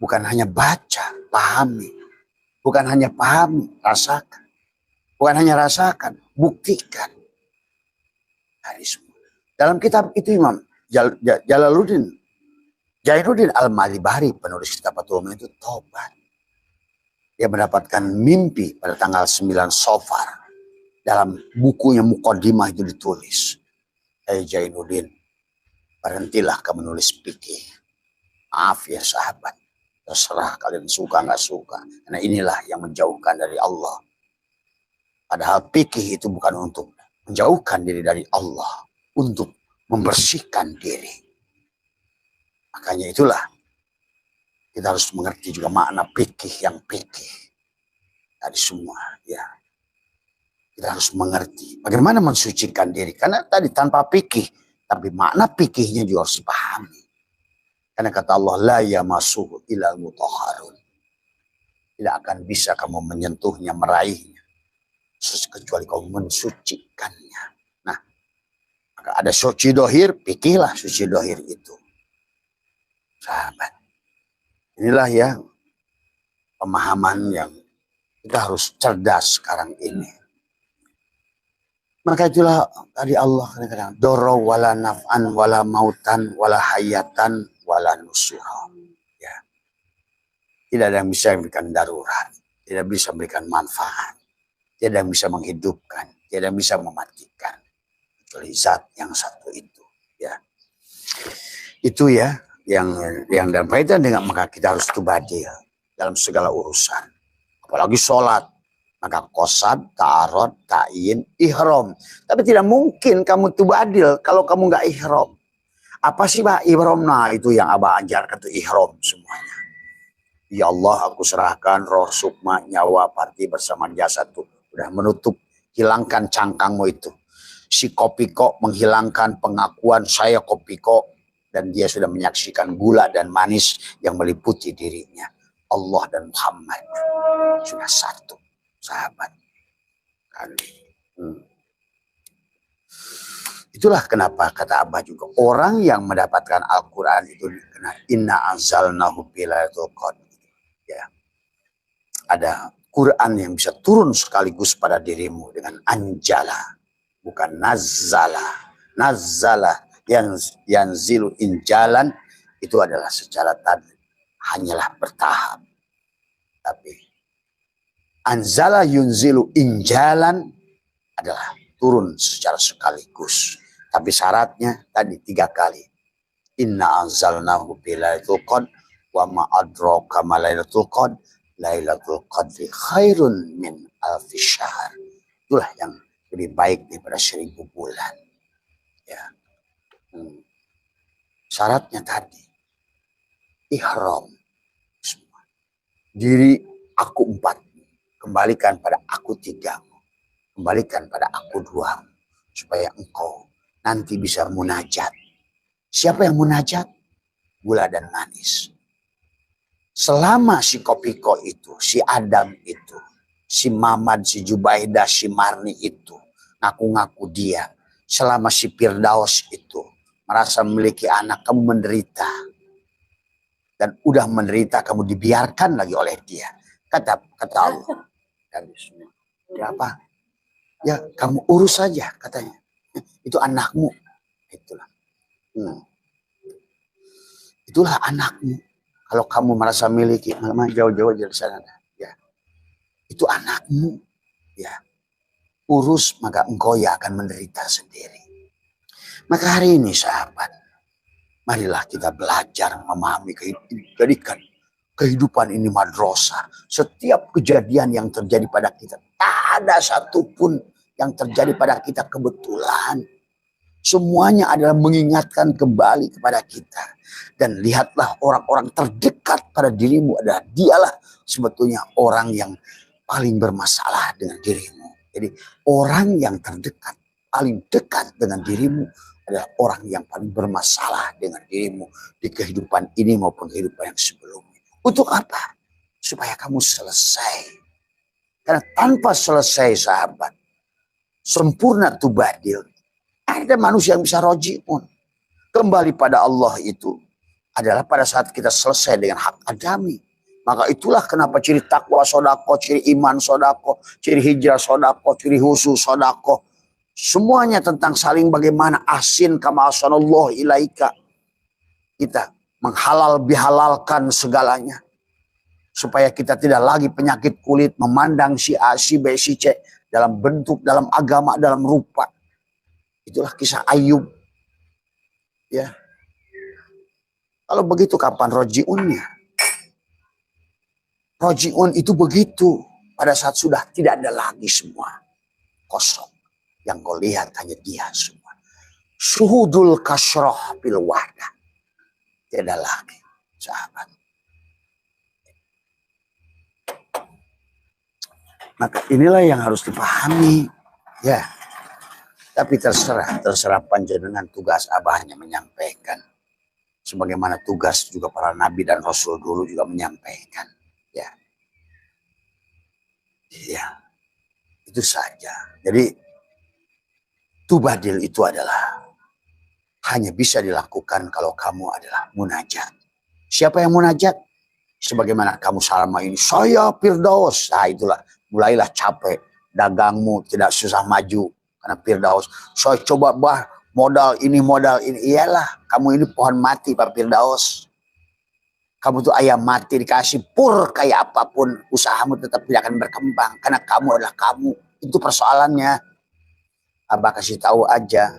Bukan hanya baca, pahami. Bukan hanya pahami, rasakan. Bukan hanya rasakan, buktikan. Dari semua. Dalam kitab itu Imam Jainuddin Al-Malibari, penulis kitab Fathul Muin, itu tobat. Dia mendapatkan mimpi pada tanggal 9 Safar. Dalam bukunya Muqaddimah itu ditulis, Jainuddin, berhentilah kamu menulis fikih. Maaf ya sahabat, terserah kalian suka nggak suka. Karena inilah yang menjauhkan dari Allah. Padahal fikih itu bukan untuk menjauhkan diri dari Allah, untuk membersihkan diri. Makanya itulah kita harus mengerti juga makna fikih yang fikih dari semua, ya. Kita harus mengerti bagaimana mensucikan diri. Karena tadi tanpa fikih, tapi makna fikihnya juga harus dipahami. Karena kata Allah, la yamassuhu illal mutahharun. Tidak akan bisa kamu menyentuhnya, meraihnya, kecuali kamu mensucikannya. Nah, maka ada suci dohir, fikihlah suci dohir itu. Sahabat, inilah ya pemahaman yang kita harus cerdas sekarang ini. Maka itulah tadi Allah kadang-kadang doro wala naf'an wala mautan wala hayatan wala nusyura. Ya. Tidak ada yang bisa memberikan darurat, tidak bisa memberikan manfaat, tidak ada yang bisa menghidupkan, tidak ada yang bisa mematikan, kecuali zat yang satu itu. Ya. Itu ya yang dalam kaitan dengan maka kita harus tubadil dalam segala urusan. Apalagi sholat. Maka qasad, ta'arud, ta'yin, ihram. Tapi tidak mungkin kamu tubadil kalau kamu nggak ihram. Apa sih Pak ihram? Nah itu yang Abah ajarkan, itu ihram semuanya. Ya Allah, aku serahkan roh, sukma, nyawa, parti bersama jasad tuh. Udah menutup, hilangkan cangkangmu itu. Si Kopiko menghilangkan pengakuan saya Kopiko. Dan dia sudah menyaksikan gula dan manis yang meliputi dirinya. Allah dan Muhammad sudah satu. Sahabat kan. Itulah kenapa kata Abah juga orang yang mendapatkan Al-Quran itu kena inna anzalnahu fi lailatul qadr. Ya. Ada Quran yang bisa turun sekaligus pada dirimu dengan anjala, bukan nazzala. Nazzala yang yanzilu injalan itu adalah secara tadi hanyalah bertahap. Tapi anzala yunzilu injalan adalah turun secara sekaligus. Tapi syaratnya tadi 3 kali. Inna anzalnahu fi lailatul qadr wa ma adraka ma lailatul qadr. Lailatul qadri khairun min alfi syahr. Itulah yang lebih baik daripada 1000 bulan. Ya. Syaratnya tadi ihram semua. Diri aku 4. Kembalikan pada aku 3. Kembalikan pada aku 2. Supaya engkau nanti bisa munajat. Siapa yang munajat? Gula dan manis. Selama si Kopiko itu, si Adam itu, si Mamad, si Jubaidah, si Marni itu, ngaku-ngaku dia. Selama si Firdaus itu merasa memiliki anak, kamu menderita. Dan udah menderita, kamu dibiarkan lagi oleh dia. Kata Allah. Ya apa? Ya kamu urus saja katanya. Itu anakmu. Itulah. Itulah anakmu. Kalau kamu merasa miliki, malah jauh-jauh dari sana. Ya. Itu anakmu. Ya. Urus maka engkau yang akan menderita sendiri. Maka hari ini sahabat, marilah kita belajar memahami kehidupan. Jadikan kehidupan ini madrasah. Setiap kejadian yang terjadi pada kita, tak ada satupun yang terjadi pada kita kebetulan. Semuanya adalah mengingatkan kembali kepada kita. Dan lihatlah orang-orang terdekat pada dirimu adalah dialah sebetulnya orang yang paling bermasalah dengan dirimu. Jadi orang yang terdekat, paling dekat dengan dirimu adalah orang yang paling bermasalah dengan dirimu di kehidupan ini maupun kehidupan yang sebelumnya. Untuk apa? Supaya kamu selesai. Karena tanpa selesai sahabat, sempurna tubadil, ada manusia yang bisa roji'un. Kembali pada Allah itu adalah pada saat kita selesai dengan hak adami. Maka itulah kenapa ciri takwa sodako, ciri iman sodako, ciri hijrah sodako, ciri husu sodako. Semuanya tentang saling bagaimana asin kama asanallah ilaika. Kita menghalal bihalalkan segalanya. Supaya kita tidak lagi penyakit kulit memandang si A, si B, si C. Dalam bentuk, dalam agama, dalam rupa. Itulah kisah Ayub. Ya. Kalau begitu kapan rojiunnya? Rojiun itu begitu. Pada saat sudah tidak ada lagi semua. Kosong. Yang kau lihat hanya dia semua. Syuhudul kasroh bil wahdah. Tidak lagi. Sahabat. Maka inilah yang harus dipahami. Ya. Tapi terserah panjenengan, tugas Abah hanya menyampaikan. Sebagaimana tugas juga para nabi dan rasul dulu juga menyampaikan. Ya. Ya. Itu saja. Jadi tubadil itu adalah hanya bisa dilakukan kalau kamu adalah munajat. Siapa yang munajat? Sebagaimana kamu selama ini, saya Firdaus. Nah itulah, mulailah capek. Dagangmu tidak susah maju. Karena Firdaus, saya coba modal ini. Iyalah, kamu ini pohon mati Pak Firdaus. Kamu tuh ayam mati dikasih pur kayak apapun. Usahamu tetap tidak akan berkembang. Karena kamu adalah kamu. Itu persoalannya. Abah kasih tahu aja.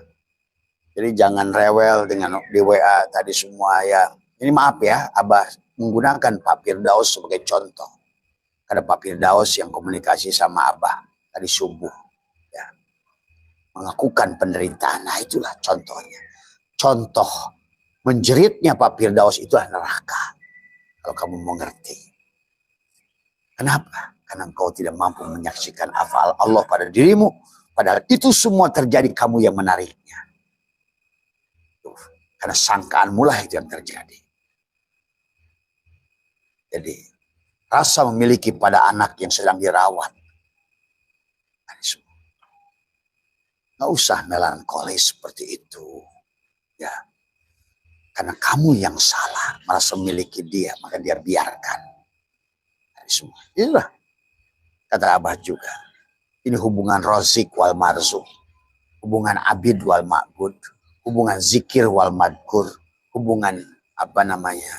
Jadi jangan rewel dengan di WA tadi semua ya. Ini maaf ya, Abah menggunakan Pak Firdaus sebagai contoh. Karena Pak Firdaus yang komunikasi sama Abah tadi subuh. Ya. Mengakukan penderitaan. Nah itulah contohnya. Contoh menjeritnya Pak Firdaus itu adalah neraka. Kalau kamu mengerti. Kenapa? Karena engkau tidak mampu menyaksikan afal Allah pada dirimu. Padahal itu semua terjadi kamu yang menariknya. Karena sangkaanmu lah itu yang terjadi. Jadi rasa memiliki pada anak yang sedang dirawat. Nggak usah melankolis seperti itu. Ya. Karena kamu yang salah merasa memiliki dia, maka dia biarkan. Semua. Inilah kata Abah juga. Ini hubungan rozik wal marzuk, hubungan abid wal ma'bud, hubungan zikir wal madkur, hubungan apa namanya?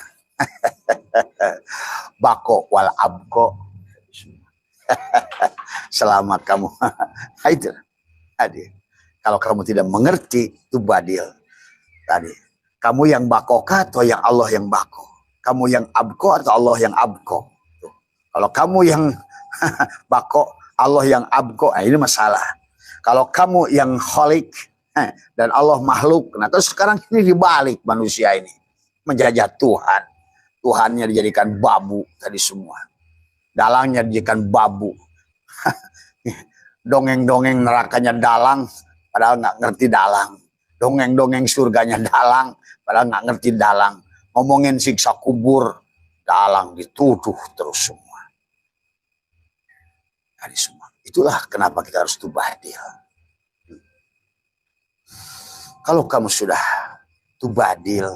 Bako wal abko. Selama kamu itu tadi. Kalau kamu tidak mengerti itu badil tadi. Kamu yang bakoka atau yang Allah yang bako? Kamu yang abko atau Allah yang abko? Tuh. Kalau kamu yang bako, Allah yang abko, nah ini masalah. Kalau kamu yang kholik dan Allah makhluk, nah terus sekarang ini dibalik manusia ini. Menjajah Tuhan. Tuhannya dijadikan babu tadi semua. Dalangnya dijadikan babu. Dongeng-dongeng nerakanya dalang, padahal nggak ngerti dalang. Dongeng-dongeng surganya dalang, padahal nggak ngerti dalang. Ngomongin siksa kubur, dalang dituduh terus semua. Tadi semua. Itulah kenapa kita harus tubadil. Kalau kamu sudah tubadil,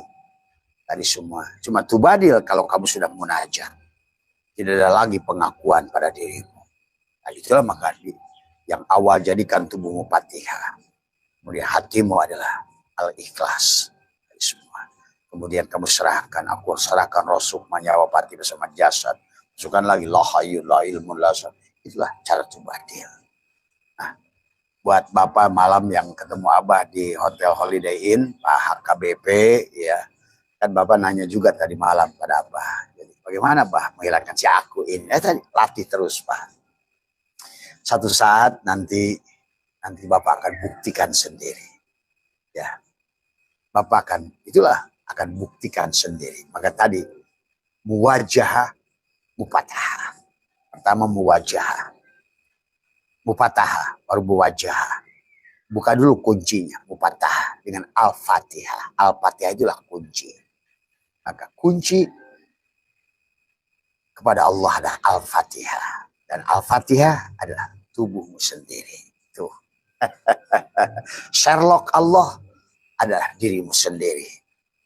tadi semua. Cuma tubadil kalau kamu sudah munajat. Tidak ada lagi pengakuan pada dirimu. Nah, itulah maka yang awal jadikan tubuhmu Fatihah. Kemudian hatimu adalah al-ikhlas. Semua. Kemudian kamu serahkan, aku serahkan Rasul nyawa pati bersama jasad. Masukkan lagi la hayyul la ilmun la syar. Itulah cara tubadil. Nah, buat Bapak malam yang ketemu Abah di Hotel Holiday Inn, Pak HKBP, ya. Kan Bapak nanya juga tadi malam pada Abah. Jadi, bagaimana Bah menghilangkan si aku ini? Tadi latih terus Pak. Satu saat nanti Bapak akan buktikan sendiri. Ya. Bapak akan buktikan sendiri. Maka tadi muwajah, mupatah. Pertama muwajah. Mupatah baru muwajah. Buka dulu kuncinya, mupatah dengan Al-Fatihah. Al-Fatihah itulah kunci. Maka kunci kepada Allah adalah Al-Fatihah. Dan Al-Fatihah adalah tubuhmu sendiri. Tuh. Sherlock Allah adalah dirimu sendiri.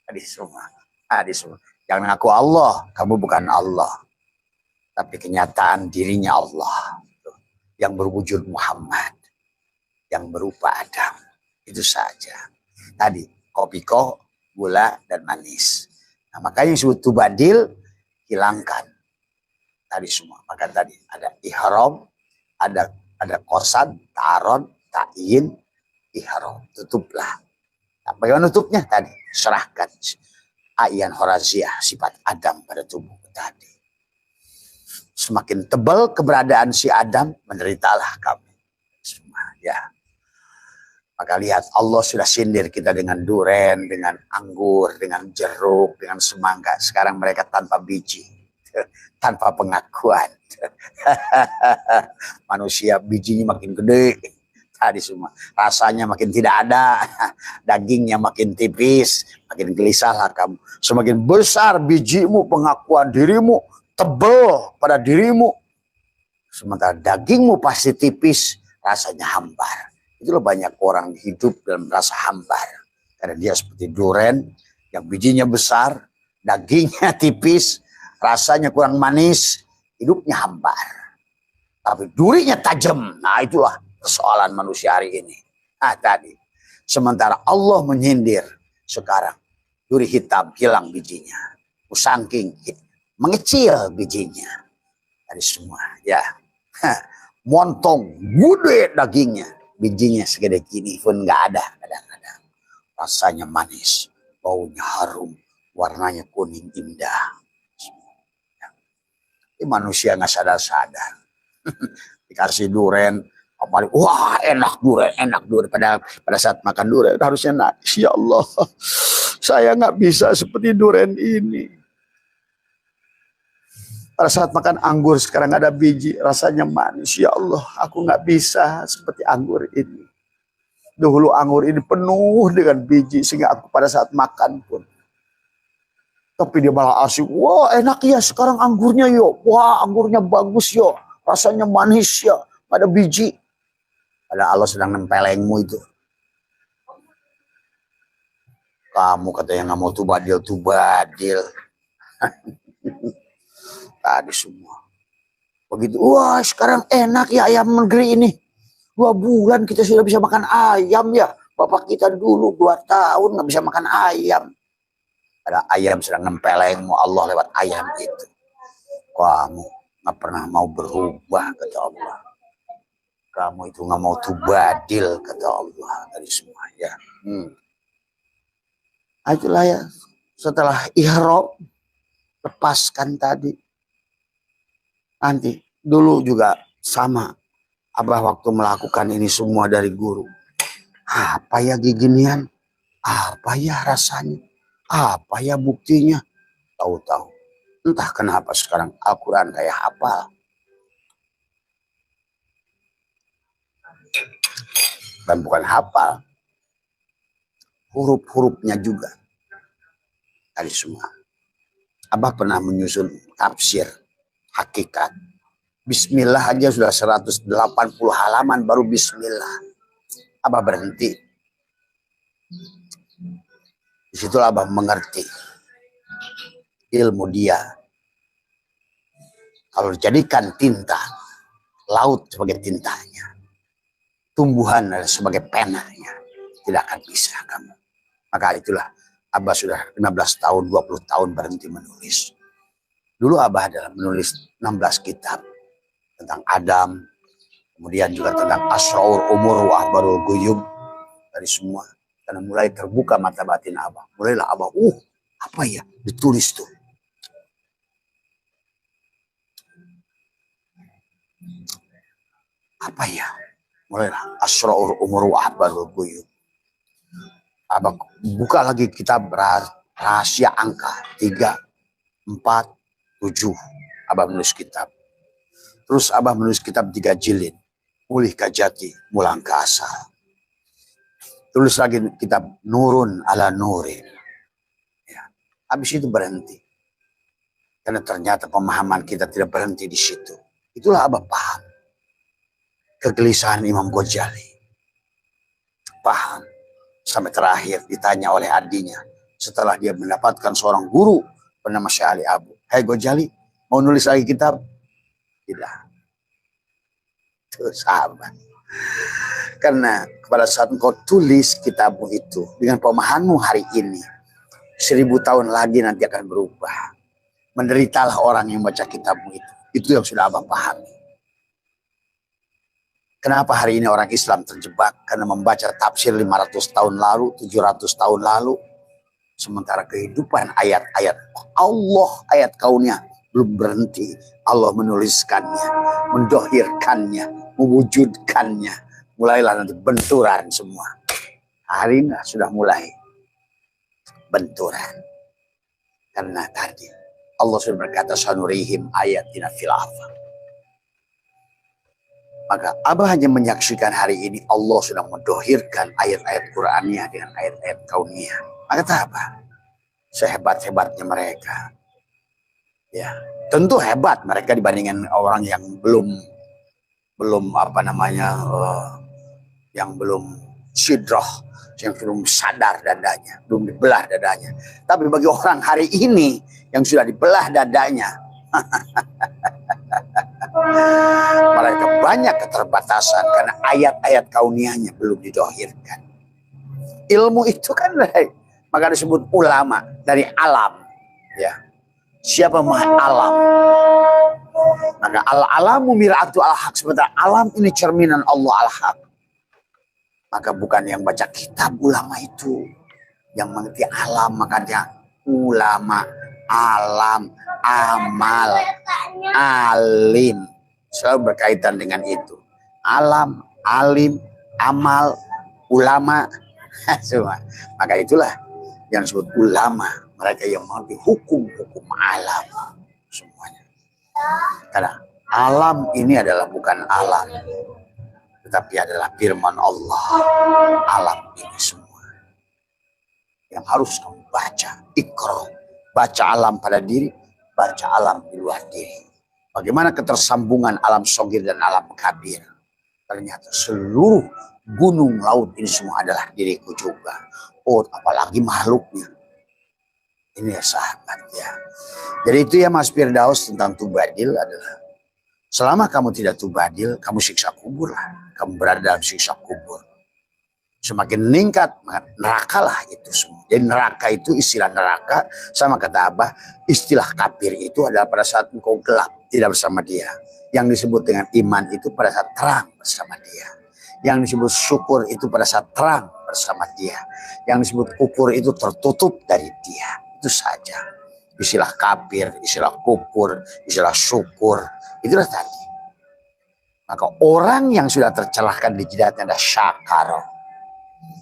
Tadi semua. Jangan ngaku Allah, kamu bukan Allah. Tapi kenyataan dirinya Allah. Yang berwujud Muhammad. Yang berupa Adam. Itu saja. Tadi, kopi gula, dan manis. Nah, makanya yang disebut tubadil, hilangkan. Tadi semua. Maka tadi ada ihram, ada kosan, taron, ta'in, ihram. Tutuplah. Nah, bagaimana tutupnya? Tadi, serahkan ayan horaziah, sifat Adam pada tubuh tadi. Semakin tebal keberadaan si Adam, menderitalah kamu. Semua, ya. Maka lihat, Allah sudah sindir kita dengan duren, dengan anggur, dengan jeruk, dengan semangka. Sekarang mereka tanpa biji, tanpa pengakuan. Manusia bijinya makin gede. Tadi semua. Rasanya makin tidak ada. Dagingnya makin tipis. Makin gelisahlah kamu. Semakin besar bijimu, pengakuan dirimu, tebal pada dirimu. Sementara dagingmu pasti tipis, rasanya hambar. Itulah banyak orang hidup dalam rasa hambar. Karena dia seperti duren yang bijinya besar, dagingnya tipis, rasanya kurang manis, hidupnya hambar. Tapi durinya tajam. Nah, itulah persoalan manusia hari ini. Nah, tadi. Sementara Allah menyindir sekarang. Duri hitam hilang bijinya. Usangking mengecil bijinya. Dari semua. Ya. Montong. Gede dagingnya. Bijinya segede gini pun nggak ada. Kadang-kadang. Rasanya manis. Baunya harum. Warnanya kuning indah. Ini manusia nggak sadar-sadar. Dikasih duren. Apalagi, wah enak durian. Pada saat makan durian harusnya nangis. Ya Allah, saya nggak bisa seperti durian ini. Pada saat makan anggur sekarang ada biji, rasanya manis. Ya Allah, aku nggak bisa seperti anggur ini. Dahulu anggur ini penuh dengan biji sehingga aku pada saat makan pun. Tapi dia malah asik. Wah enak ya sekarang anggurnya yo. Wah anggurnya bagus yo. Rasanya manis ya. Ada biji. Ada Allah sedang nempelengmu itu. Kamu katanya nggak mau tubadil. Tadi semua. Begitu. Wah sekarang enak ya ayam negeri ini. 2 bulan kita sudah bisa makan ayam ya. Bapak kita dulu 2 tahun nggak bisa makan ayam. Ada ayam sedang nempelengmu Allah lewat ayam itu. Kamu nggak pernah mau berubah kata Allah. Kamu itu nggak mau tubadil kata Allah dari semua ya. Itulah ya. Setelah ihram lepaskan tadi. Nanti dulu juga sama. Abah waktu melakukan ini semua dari guru. Apa ya giginian? Apa ya rasanya? Apa ya buktinya? Tahu-tahu. Entah kenapa sekarang Al-Quran kayak hafal. Dan bukan hafal. Huruf-hurufnya juga. Tadi semua. Abah pernah menyusun tafsir hakikat. Bismillah aja sudah 180 halaman baru bismillah. Abah berhenti. Disitulah Abah mengerti ilmu dia. Kalau dijadikan tinta, laut sebagai tintanya, tumbuhan sebagai penanya, tidak akan bisa kamu. Maka itulah Abah sudah 15 tahun, 20 tahun berhenti menulis. Dulu Abah adalah menulis 16 kitab tentang Adam, kemudian juga tentang Asraul Umur wa Ahbarul Guyub, dari semua. Karena mulai terbuka mata batin Abah. Mulailah Abah, apa ya ditulis tuh. Apa ya? Mulailah Asraul Umur wa Ahbarul Guyub. Abah buka lagi kitab rahasia angka 3, 4, 7. Abah menulis kitab. Terus Abah menulis kitab 3 jilid. Mulih Kajati, Mulang ke Asal. Tulis lagi kitab Nurun ala Nurin. Ya. Habis itu berhenti. Karena ternyata pemahaman kita tidak berhenti di situ. Itulah Abah paham. Kegelisahan Imam Ghazali. Paham. Sampai terakhir ditanya oleh adinya. setelah dia mendapatkan seorang guru bernama Syekh Ali Abu. Hai Ghazali, mau nulis lagi kitab? Tidak. Itu sahabat. Karena pada saat engkau tulis kitabmu itu dengan pemahamanmu hari ini, 1000 tahun lagi nanti akan berubah. Menderitalah orang yang baca kitabmu itu. Itu yang sudah Abah pahami. Kenapa hari ini orang Islam terjebak? Karena membaca tafsir 500 tahun lalu, 700 tahun lalu. Sementara kehidupan ayat-ayat Allah, ayat kaunnya belum berhenti. Allah menuliskannya, mendohirkannya, mewujudkannya. Mulailah nanti benturan semua. Hari ini sudah mulai benturan. Karena tadi Allah sudah berkata, sanurihim ayatina fil afaq. Maka Abah hanya menyaksikan hari ini Allah sudah mendohirkan ayat-ayat Qur'annya dengan ayat-ayat kauniyah. Maka apa? Sehebat-hebatnya mereka. Ya, tentu hebat mereka dibandingkan orang yang belum yang belum sidroh, yang belum sadar dadanya, belum dibelah dadanya. Tapi bagi orang hari ini yang sudah dibelah dadanya, mereka banyak keterbatasan karena ayat-ayat kauniyahnya belum didohirkan. Ilmu itu kan maka disebut ulama dari alam. Ya, siapa maha alam? Maka al-alamu mir'atu al-haq. Sebenarnya alam ini cerminan Allah al-haq. Maka bukan yang baca kitab ulama itu yang mengerti alam, makanya ulama, alam, amal, alim selalu berkaitan dengan itu. Alam, alim, amal, ulama semua. Maka itulah yang disebut ulama, mereka yang mengerti hukum-hukum alam semuanya. Karena alam ini adalah bukan alam, tetapi adalah firman Allah. Alam ini semua yang harus kamu baca. Iqra, baca alam pada diri, baca alam di luar diri. Bagaimana ketersambungan alam sogir dan alam kabir. Ternyata seluruh gunung laut ini semua adalah diriku juga. Oh, apalagi makhluknya. Ini ya sahabat ya. Jadi itu ya Mas Firdaus tentang tubadil adalah selama kamu tidak tubadil, kamu siksa kubur lah. Kamu berada dalam siksa kubur. Semakin meningkat, neraka lah itu semua. Jadi neraka itu istilah neraka, sama kata Abah, istilah kafir itu adalah pada saat engkau gelap, tidak bersama dia. Yang disebut dengan iman itu pada saat terang bersama dia. Yang disebut syukur itu pada saat terang bersama dia. Yang disebut kufur itu tertutup dari dia. Itu saja. Istilah kafir, istilah kufur, istilah syukur. Itulah tadi. Maka orang yang sudah tercelahkan di jidatnya adalah syakaro.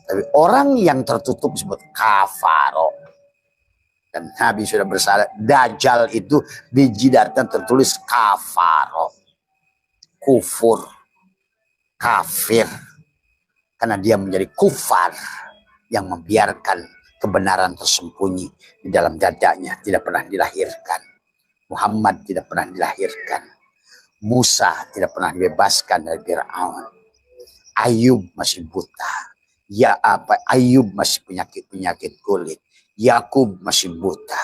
Tapi orang yang tertutup disebut kafaro. Dan Nabi sudah bersabda, Dajjal itu di jidatnya tertulis kafaro. Kufur. Kafir. Karena dia menjadi kufar yang membiarkan kebenaran tersembunyi di dalam dadanya. Tidak pernah dilahirkan. Muhammad tidak pernah dilahirkan. Musa tidak pernah dibebaskan dari Fir'aun. Ayub masih buta. Ayub masih penyakit kulit. Yakub masih buta.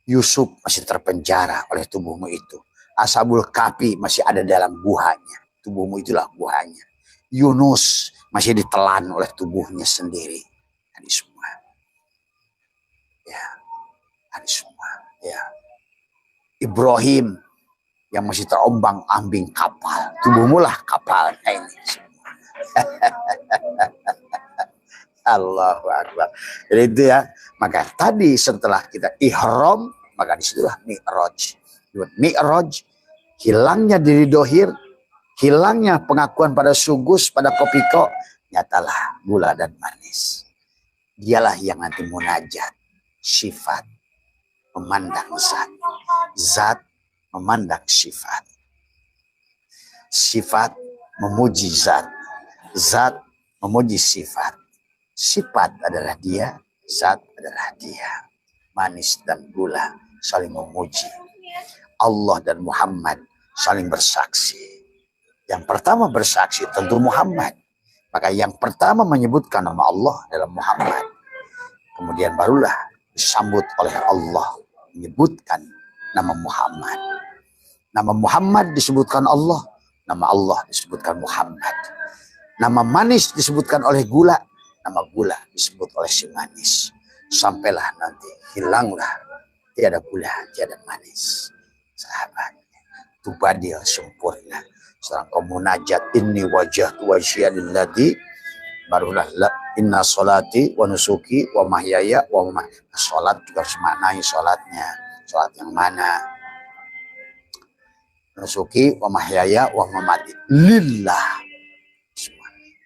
Yusuf masih terpenjara oleh tubuhmu itu. Ashabul Kahfi masih ada dalam guhanya. Tubuhmu itulah guhanya. Yunus masih ditelan oleh tubuhnya sendiri. Ini semua. Ya. Ini semua. Ya. Ibrahim yang masih terombang-ambing kapal. Tubuhmu lah kapalnya ini semua. Allahu Akbar. Jadi itu ya. Maka tadi setelah kita ihram, maka disitulah mi'raj. Mi'raj, hilangnya diri dohir, hilangnya pengakuan pada sugus, pada kopiko, nyatalah gula dan manis. Dialah yang nanti munajat, sifat, memandang zat. Zat memandang sifat. Sifat memuji zat. Zat memuji sifat. Sifat adalah dia, zat adalah dia. Manis dan gula saling memuji. Allah dan Muhammad saling bersaksi. Yang pertama bersaksi tentu Muhammad. Maka yang pertama menyebutkan nama Allah adalah Muhammad. Kemudian barulah disambut oleh Allah, menyebutkan nama Muhammad. Nama Muhammad disebutkan Allah, nama Allah disebutkan Muhammad. Nama manis disebutkan oleh gula, nama gula disebut oleh si manis. Sampailah nanti hilanglah tiada gula, tiada manis. Sahabat, itu badil sempurna. Setelah kau munajat inni wajah wajhiyadilladzi, barulah inna solati wa nusuki wa mahyaya wa mamati. Salat juga harus maknai salatnya. Salat yang mana? Nusuki wa mahyaya wa mamati lillah.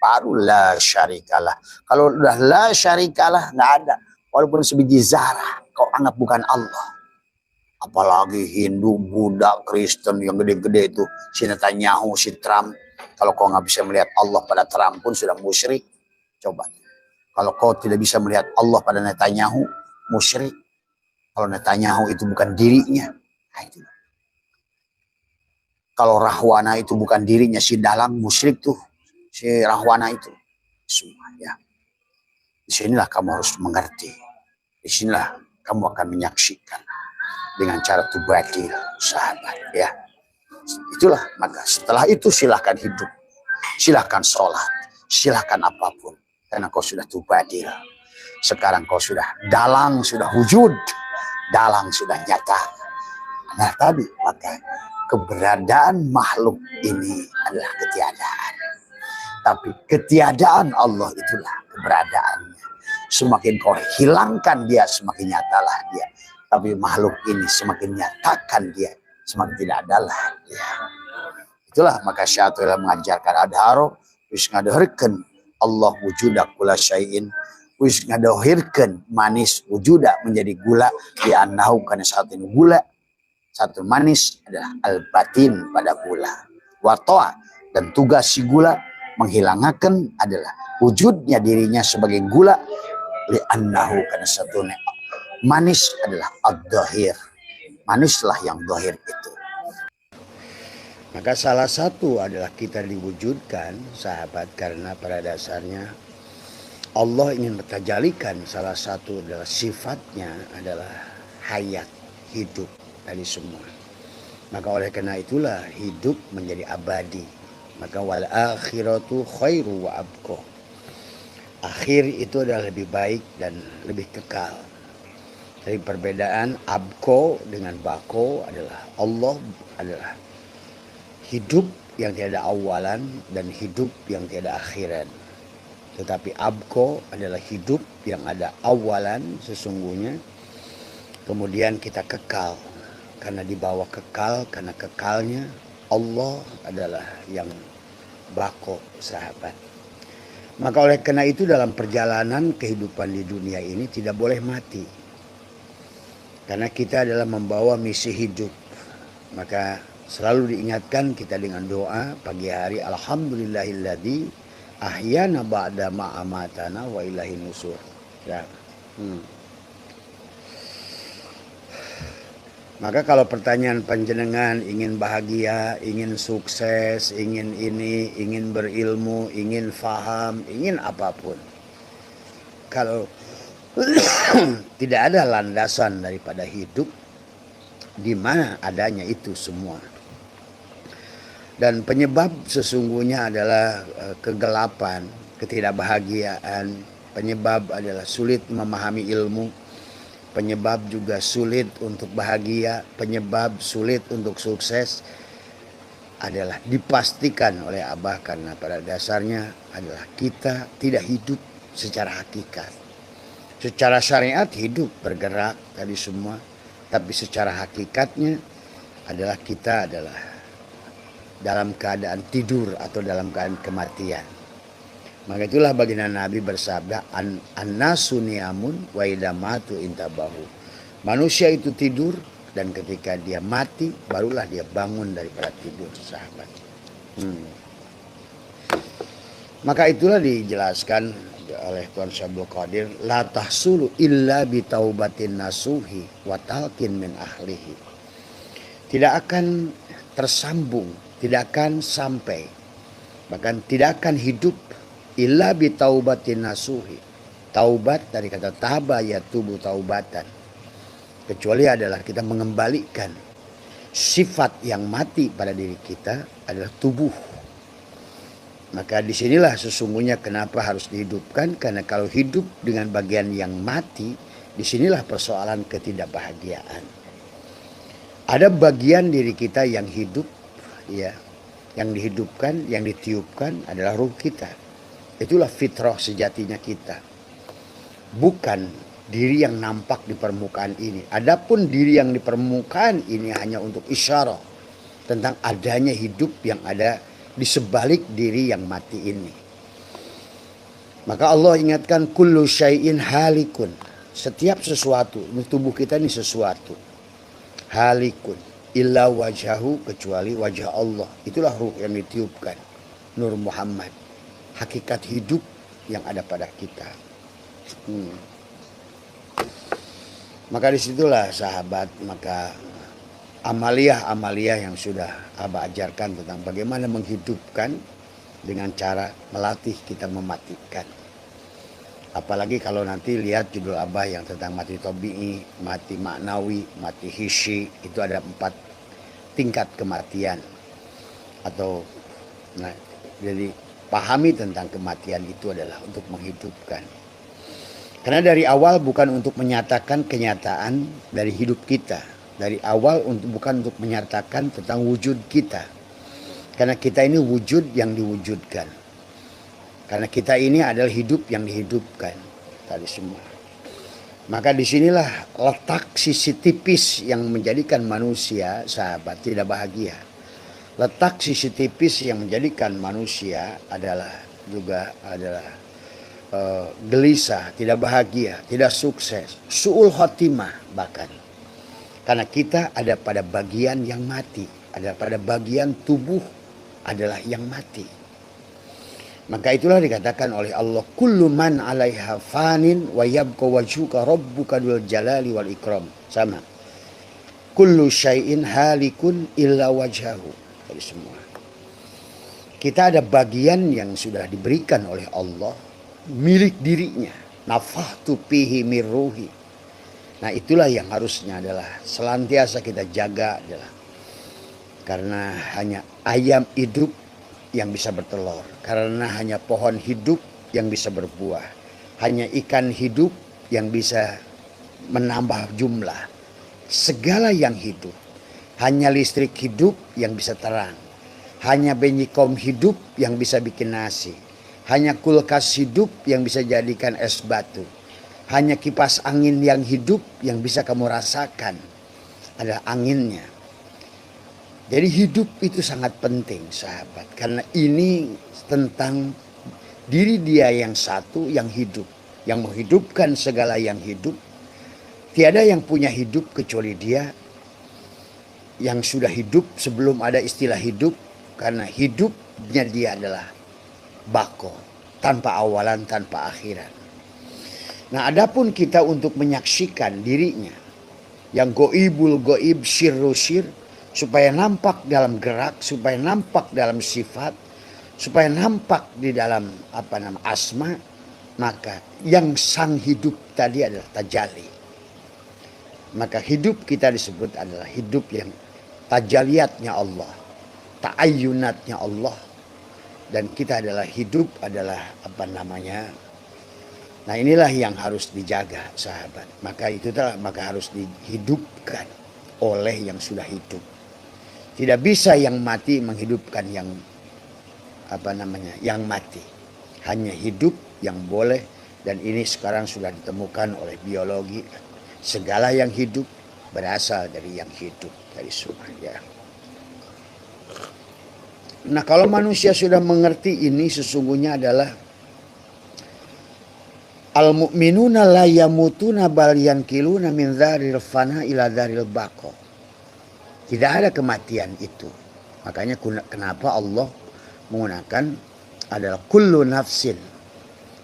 Baru la syarikalah. Kalau udah la syarikalah, nggak ada. Walaupun sebiji zarah, kau anggap bukan Allah. Apalagi Hindu, Buddha, Kristen yang gede-gede itu. Si Netanyahu, si Trump. Kalau kau nggak bisa melihat Allah pada Trump pun sudah musyrik. Coba. Kalau kau tidak bisa melihat Allah pada Netanyahu, musyrik. Kalau Netanyahu itu bukan dirinya. Nah, itu. Kalau Rahwana itu bukan dirinya, si Dalang musyrik tuh. Si Rahwana itu semua ya. Disinilah kamu harus mengerti. Disinilah kamu akan menyaksikan dengan cara tubadil, sahabat ya. Itulah, maka setelah itu silahkan hidup, silahkan sholat, silahkan apapun, karena kau sudah tubadil. Sekarang kau sudah dalang, sudah wujud, dalang sudah nyata. Nah tadi maka keberadaan makhluk ini adalah ketiadaan. Tapi ketiadaan Allah itulah keberadaannya. Semakin kau hilangkan dia, semakin nyatalah dia. Tapi makhluk ini semakin nyatakan dia, semakin tidak adalah dia. Itulah maka Syaikhullah mengajarkan adharo, wis ngadohirkeun Allah wujuda kula syai'in, wis ngadohirkeun manis wujuda menjadi gula, di annahu kana satu gula, satu manis adalah al-batin pada gula. Watoa, dan tugas si gula menghilangkan adalah wujudnya dirinya sebagai gula, li'annahu karena satu manis adalah ad-dhahir, manislah yang dhahir itu. Maka salah satu adalah kita diwujudkan, sahabat, karena pada dasarnya Allah ingin mentajalikan salah satu adalah sifatnya adalah hayat, hidup dari semua. Maka oleh karena itulah hidup menjadi abadi. Maka wal akhiratu khairu wa abqa. Akhir itu adalah lebih baik dan lebih kekal. Jadi perbedaan abqa dengan bako adalah Allah adalah hidup yang tiada awalan dan hidup yang tiada akhiran. Tetapi abqa adalah hidup yang ada awalan sesungguhnya. Kemudian kita kekal. Karena dibawa kekal, karena kekalnya Allah adalah yang bako, sahabat. Maka oleh karena itu dalam perjalanan kehidupan di dunia ini tidak boleh mati. Karena kita adalah membawa misi hidup. Maka selalu diingatkan kita dengan doa pagi hari, alhamdulillahilladzi ahyana ba'da ma amatana wa ilaihi nusur. Ya. Maka kalau pertanyaan panjenengan ingin bahagia, ingin sukses, ingin ini, ingin berilmu, ingin faham, ingin apapun. Kalau tidak ada landasan daripada hidup, di mana adanya itu semua. Dan penyebab sesungguhnya adalah kegelapan, ketidakbahagiaan. Penyebab adalah sulit memahami ilmu. Penyebab juga sulit untuk bahagia, penyebab sulit untuk sukses adalah dipastikan oleh Abah karena pada dasarnya adalah kita tidak hidup secara hakikat. Secara syariat hidup, bergerak tadi semua, tapi secara hakikatnya adalah kita adalah dalam keadaan tidur atau dalam keadaan kematian. Maka itulah baginda Nabi bersabda, an-nasu niyamun wa idza matu intabahu. Manusia itu tidur dan ketika dia mati barulah dia bangun daripada tidur, sahabat. Maka itulah dijelaskan oleh Tuan Syabul Qadir, la tahsulu illa bi taubatin nasuhi wa talqin min ahlihi. Tidak akan tersambung, tidak akan sampai, bahkan tidak akan hidup illa bi taubatin nasuhi, Taubat dari kata taba yatubu taubatan. Kecuali adalah kita mengembalikan sifat yang mati pada diri kita adalah tubuh. Maka disinilah sesungguhnya kenapa harus dihidupkan. Karena kalau hidup dengan bagian yang mati, disinilah persoalan ketidakbahagiaan. Ada bagian diri kita yang hidup, ya, yang dihidupkan, yang ditiupkan adalah ruh kita. Itulah fitrah sejatinya kita. Bukan diri yang nampak di permukaan ini. Adapun diri yang di permukaan ini hanya untuk isyarat tentang adanya hidup yang ada di sebalik diri yang mati ini. Maka Allah ingatkan kullu syai'in halikun. Setiap sesuatu, ini tubuh kita ini sesuatu. Halikun illa wajhahu, kecuali wajah Allah. Itulah ruh yang ditiupkan. Nur Muhammad. Hakikat hidup yang ada pada kita. Maka disitulah sahabat, maka amaliyah-amaliyah yang sudah Abah ajarkan tentang bagaimana menghidupkan dengan cara melatih kita mematikan. Apalagi kalau nanti lihat judul Abah yang tentang mati tobi'i, mati maknawi, mati hissi, itu ada 4 tingkat kematian. Atau jadi pahami tentang kematian itu adalah untuk menghidupkan. Karena dari awal bukan untuk menyatakan kenyataan dari hidup kita. Dari awal bukan untuk menyatakan tentang wujud kita. Karena kita ini wujud yang diwujudkan. Karena kita ini adalah hidup yang dihidupkan. Tadi semua. Maka disinilah letak sisi tipis yang menjadikan manusia, sahabat, tidak bahagia. Letak sisi tipis yang menjadikan manusia adalah gelisah, tidak bahagia, tidak sukses, su'ul khotimah bahkan. Karena kita ada pada bagian yang mati, ada pada bagian tubuh adalah yang mati. Maka itulah dikatakan oleh Allah, kullu man 'alaiha fanin wa yabqa wajhuka rabbuka dzul jalali wal ikram. Sama. Kullu syai'in halikun illa wajhahu. Jadi semua. Kita ada bagian yang sudah diberikan oleh Allah, milik dirinya, nafahtu fihi min ruhi. Nah itulah yang harusnya adalah selantiasa kita jaga adalah. Karena hanya ayam hidup yang bisa bertelur. Karena hanya pohon hidup yang bisa berbuah. Hanya ikan hidup yang bisa menambah jumlah. Segala yang hidup. Hanya listrik hidup yang bisa terang. Hanya benyikom hidup yang bisa bikin nasi. Hanya kulkas hidup yang bisa jadikan es batu. Hanya kipas angin yang hidup yang bisa kamu rasakan. Ada anginnya. Jadi hidup itu sangat penting sahabat. Karena ini tentang diri dia yang satu yang hidup. Yang menghidupkan segala yang hidup. Tiada yang punya hidup kecuali dia. Yang sudah hidup sebelum ada istilah hidup. Karena hidupnya dia adalah bako, tanpa awalan, tanpa akhiran. Nah, adapun kita untuk menyaksikan dirinya yang goibul goib, sirru sir, supaya nampak dalam gerak, supaya nampak dalam sifat, supaya nampak di dalam asma, maka yang sang hidup tadi adalah tajalli. Maka hidup kita disebut adalah hidup yang tajaliatnya Allah, ta'ayyunatnya Allah. Dan kita adalah hidup adalah nah inilah yang harus dijaga sahabat. Maka harus dihidupkan oleh yang sudah hidup. Tidak bisa yang mati menghidupkan yang yang mati. Hanya hidup yang boleh, dan ini sekarang sudah ditemukan oleh biologi. Segala yang hidup berasal dari yang hidup, dari semua ya. Nah, kalau manusia sudah mengerti ini, sesungguhnya adalah al-mu'minuna la yamutuna bal yankiluna min dzaril fana ila dzaril baqa. Tidak ada kematian itu. Makanya kenapa Allah menggunakan adalah kullu nafsin.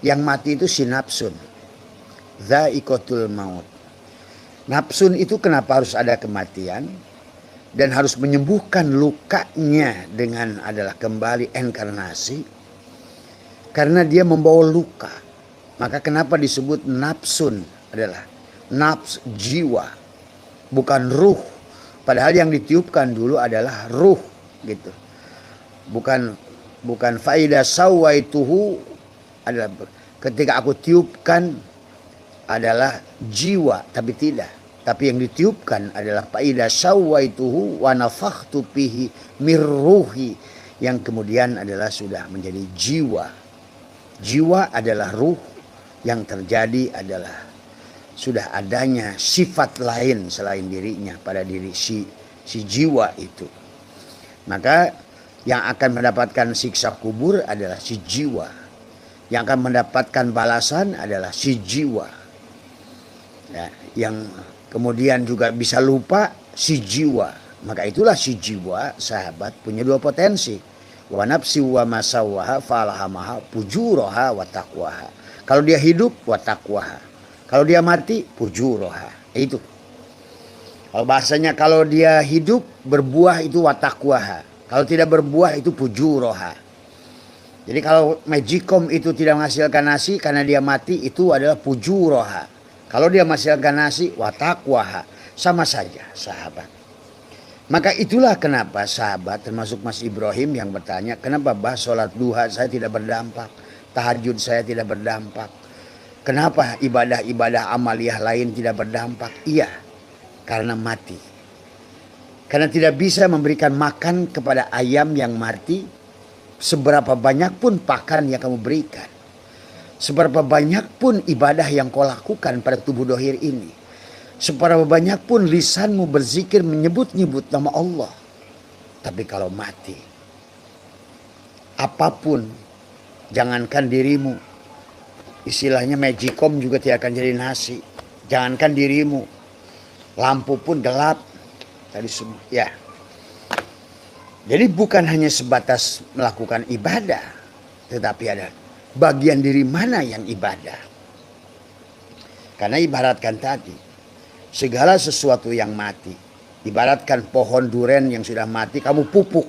Yang mati itu si nafsun. Dha'iqatul maut. Nafsun itu kenapa harus ada kematian? Dan harus menyembuhkan lukanya dengan adalah kembali inkarnasi. Karena dia membawa luka. Maka kenapa disebut nafsun adalah nafs, jiwa, bukan ruh. Padahal yang ditiupkan dulu adalah ruh gitu. Bukan faida sawaituhu adalah ketika aku tiupkan adalah jiwa, tapi tidak. Tapi yang ditiupkan adalah faida sawaituhu wa nafakhtu fihi mir ruhi, yang kemudian adalah sudah menjadi jiwa. Jiwa adalah ruh, yang terjadi adalah sudah adanya sifat lain selain dirinya pada diri si jiwa itu. Maka yang akan mendapatkan siksa kubur adalah si jiwa. Yang akan mendapatkan balasan adalah si jiwa. Ya, yang kemudian juga bisa lupa si jiwa. Maka itulah si jiwa, sahabat, punya dua potensi. Wa nafsi wa masawaha falahamaha pujuraha wa taqwaha. Kalau dia hidup, wa taqwaha. Kalau dia mati, pujuraha. Itu. Kalau bahasanya kalau dia hidup, berbuah itu wa taqwaha. Kalau tidak berbuah itu pujuraha. Jadi kalau magicom itu tidak menghasilkan nasi karena dia mati, itu adalah pujuraha. Kalau dia menghasilkan nasi, wa taqwaha. Sama saja, sahabat. Maka itulah kenapa sahabat, termasuk Mas Ibrahim yang bertanya, kenapa bah sholat duha saya tidak berdampak, tahajud saya tidak berdampak, kenapa ibadah-ibadah amaliyah lain tidak berdampak? Iya, karena mati. Karena tidak bisa memberikan makan kepada ayam yang mati, seberapa banyak pun pakan yang kamu berikan, seberapa banyak pun ibadah yang kau lakukan pada tubuh dohir ini, seberapa banyak pun lisanmu berzikir menyebut-nyebut nama Allah. Tapi kalau mati, apapun, jangankan dirimu, istilahnya magicom juga tidak akan jadi nasi. Jangankan dirimu, lampu pun gelap. Tadi semua, ya. Jadi bukan hanya sebatas melakukan ibadah, tetapi ada bagian diri mana yang ibadah. Karena ibaratkan tadi, segala sesuatu yang mati, ibaratkan pohon duren yang sudah mati, kamu pupuk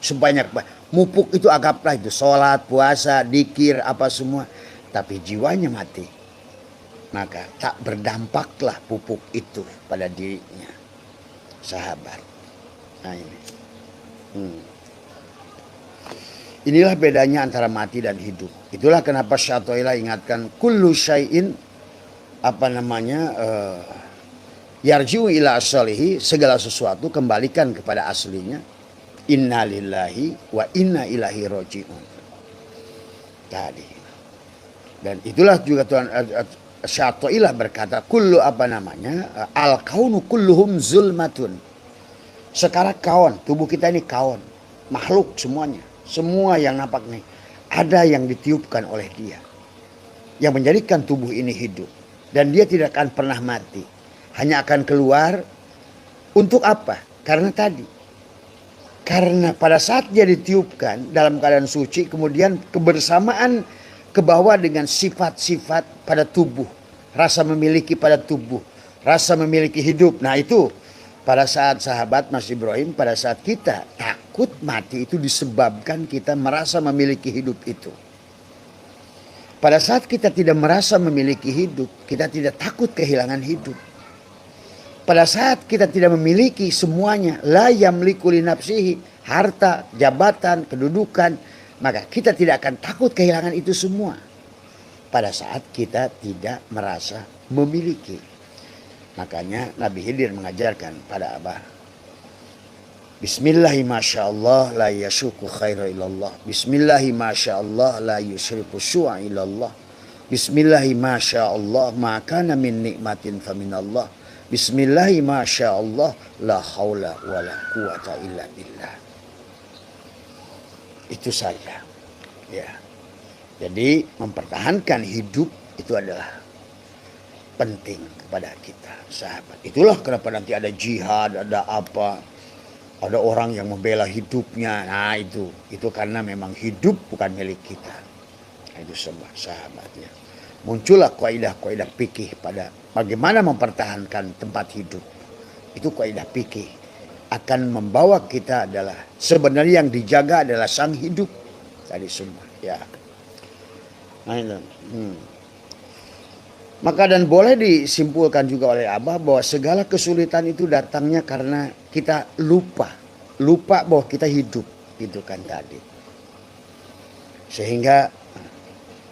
sebanyak, mupuk itu anggaplah itu sholat, puasa, dikir, apa semua, tapi jiwanya mati, maka tak berdampaklah pupuk itu pada dirinya, sahabat. Nah ini, inilah bedanya antara mati dan hidup. Itulah kenapa Syatoilah ingatkan kullu syai'in yarji'u ila asalihi, segala sesuatu kembalikan kepada aslinya. Inna lillahi wa inna ilaihi roji'un. Tadi. Dan itulah juga Tuhan Syatoilah berkata kullu al kaunu kulluhum zulmatun. Sekarang kawan, tubuh kita ini kawan, makhluk semuanya, semua yang nampak nih, ada yang ditiupkan oleh dia, yang menjadikan tubuh ini hidup, dan dia tidak akan pernah mati, hanya akan keluar untuk apa? Karena pada saat dia ditiupkan dalam keadaan suci, kemudian kebersamaan kebawa dengan sifat-sifat pada tubuh, rasa memiliki pada tubuh, rasa memiliki hidup. Nah itu pada saat sahabat Mas Ibrahim, pada saat kita takut mati itu disebabkan kita merasa memiliki hidup itu. Pada saat kita tidak merasa memiliki hidup, kita tidak takut kehilangan hidup. Pada saat kita tidak memiliki semuanya, la yamliku li nafsihi, harta, jabatan, kedudukan, maka kita tidak akan takut kehilangan itu semua. Pada saat kita tidak merasa memiliki. Makanya Nabi Khidir mengajarkan pada Abah, Bismillahi masyaallah la yasuku khaira illallah. Bismillahi masyaallah la yusriku su'a illallah. Bismillahi masyaallah ma kana min nikmatin faminallah. Bismillahi masyaallah la haula wala quwata illa billah. Itu saja. Ya. Jadi mempertahankan hidup itu adalah penting kepada kita, sahabat. Itulah kenapa nanti ada jihad, ada apa, ada orang yang membela hidupnya. Nah itu karena memang hidup bukan milik kita. Nah, itu semua, sahabatnya. Muncullah kaidah-kaidah fikih pada bagaimana mempertahankan tempat hidup. Itu kaidah fikih akan membawa kita adalah sebenarnya yang dijaga adalah sang hidup tadi semua. Ya. Nah, itu. Maka dan boleh disimpulkan juga oleh Abah bahwa segala kesulitan itu datangnya karena kita lupa bahwa kita hidup, gitu kan tadi. Sehingga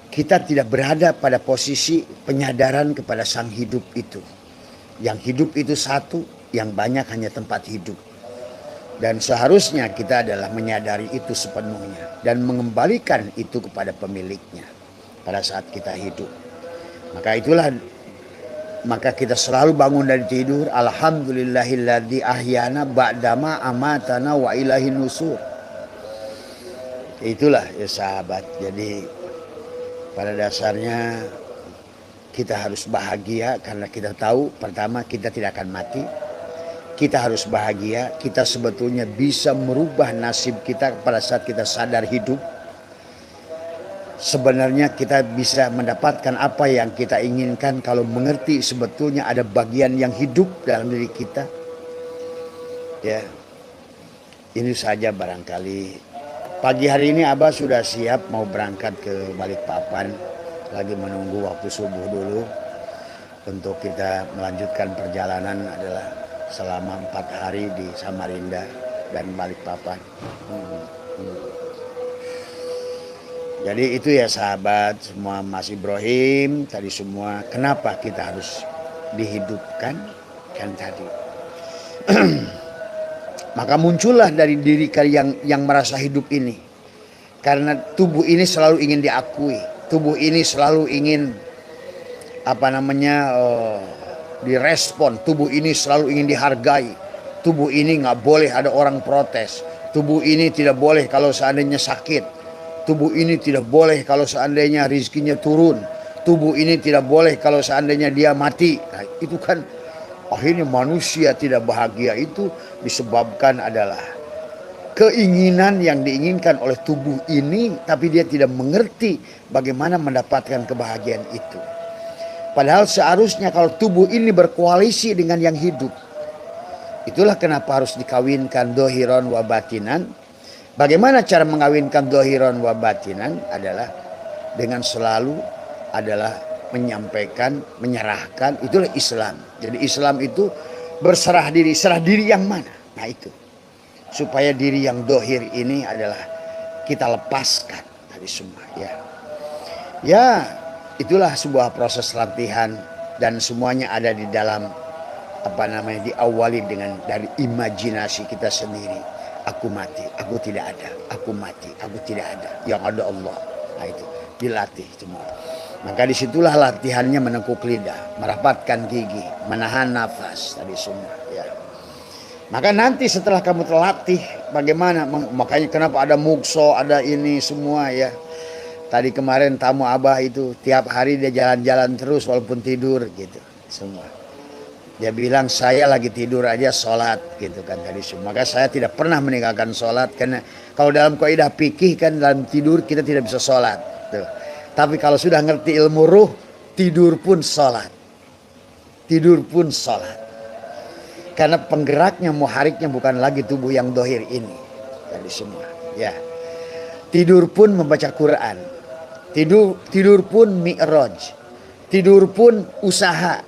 kita tidak berada pada posisi penyadaran kepada sang hidup itu. Yang hidup itu satu, yang banyak hanya tempat hidup. Dan seharusnya kita adalah menyadari itu sepenuhnya dan mengembalikan itu kepada pemiliknya pada saat kita hidup. Maka kita selalu bangun dari tidur, alhamdulillahilladzi ahyana ba'dama amatana wa ilaihin nusur. Itulah ya sahabat. Jadi pada dasarnya kita harus bahagia karena kita tahu pertama kita tidak akan mati. Kita harus bahagia, kita sebetulnya bisa merubah nasib kita pada saat kita sadar hidup. Sebenarnya kita bisa mendapatkan apa yang kita inginkan kalau mengerti sebetulnya ada bagian yang hidup dalam diri kita. Ya, ini saja barangkali. Pagi hari ini Abah sudah siap mau berangkat ke Balikpapan. Lagi menunggu waktu subuh dulu untuk kita melanjutkan perjalanan adalah selama 4 hari di Samarinda dan Balikpapan. Jadi itu ya sahabat semua, Mas Ibrahim tadi semua, kenapa kita harus dihidupkan kan tadi. Maka muncullah dari diri kalian yang merasa hidup ini. Karena tubuh ini selalu ingin diakui, tubuh ini selalu ingin direspon, tubuh ini selalu ingin dihargai, tubuh ini nggak boleh ada orang protes, tubuh ini tidak boleh kalau seandainya sakit, tubuh ini tidak boleh kalau seandainya rizkinya turun, tubuh ini tidak boleh kalau seandainya dia mati. Nah, itu kan akhirnya manusia tidak bahagia. Itu disebabkan adalah keinginan yang diinginkan oleh tubuh ini, tapi dia tidak mengerti bagaimana mendapatkan kebahagiaan itu. Padahal seharusnya kalau tubuh ini berkoalisi dengan yang hidup. Itulah kenapa harus dikawinkan dohiron wa batinan. Bagaimana cara mengawinkan dohiron wa batinan adalah dengan selalu adalah menyampaikan, menyerahkan. Itulah Islam. Jadi Islam itu berserah diri. Serah diri yang mana? Nah itu. Supaya diri yang dohir ini adalah kita lepaskan dari semua. Ya. Itulah sebuah proses latihan dan semuanya ada di dalam diawali dengan dari imajinasi kita sendiri. Aku mati, aku tidak ada. Aku mati, aku tidak ada. Yang ada Allah. Nah itu dilatih semua. Maka disitulah latihannya menekuk lidah, merapatkan gigi, menahan nafas tadi semua. Ya. Maka nanti setelah kamu terlatih, bagaimana? Makanya kenapa ada mukso, ada ini semua ya. Tadi kemarin tamu Abah itu tiap hari dia jalan-jalan terus walaupun tidur gitu semua. Dia bilang saya lagi tidur aja sholat gitu kan tadi semua. Maka saya tidak pernah meninggalkan sholat karena kalau dalam kaidah fikih kan dalam tidur kita tidak bisa sholat. Tuh. Tapi kalau sudah ngerti ilmu ruh, tidur pun sholat. Tidur pun sholat. Karena penggeraknya muhariknya bukan lagi tubuh yang dohir ini tadi semua. Ya. Tidur pun membaca Quran. Tidur pun mi'raj. Tidur pun usaha.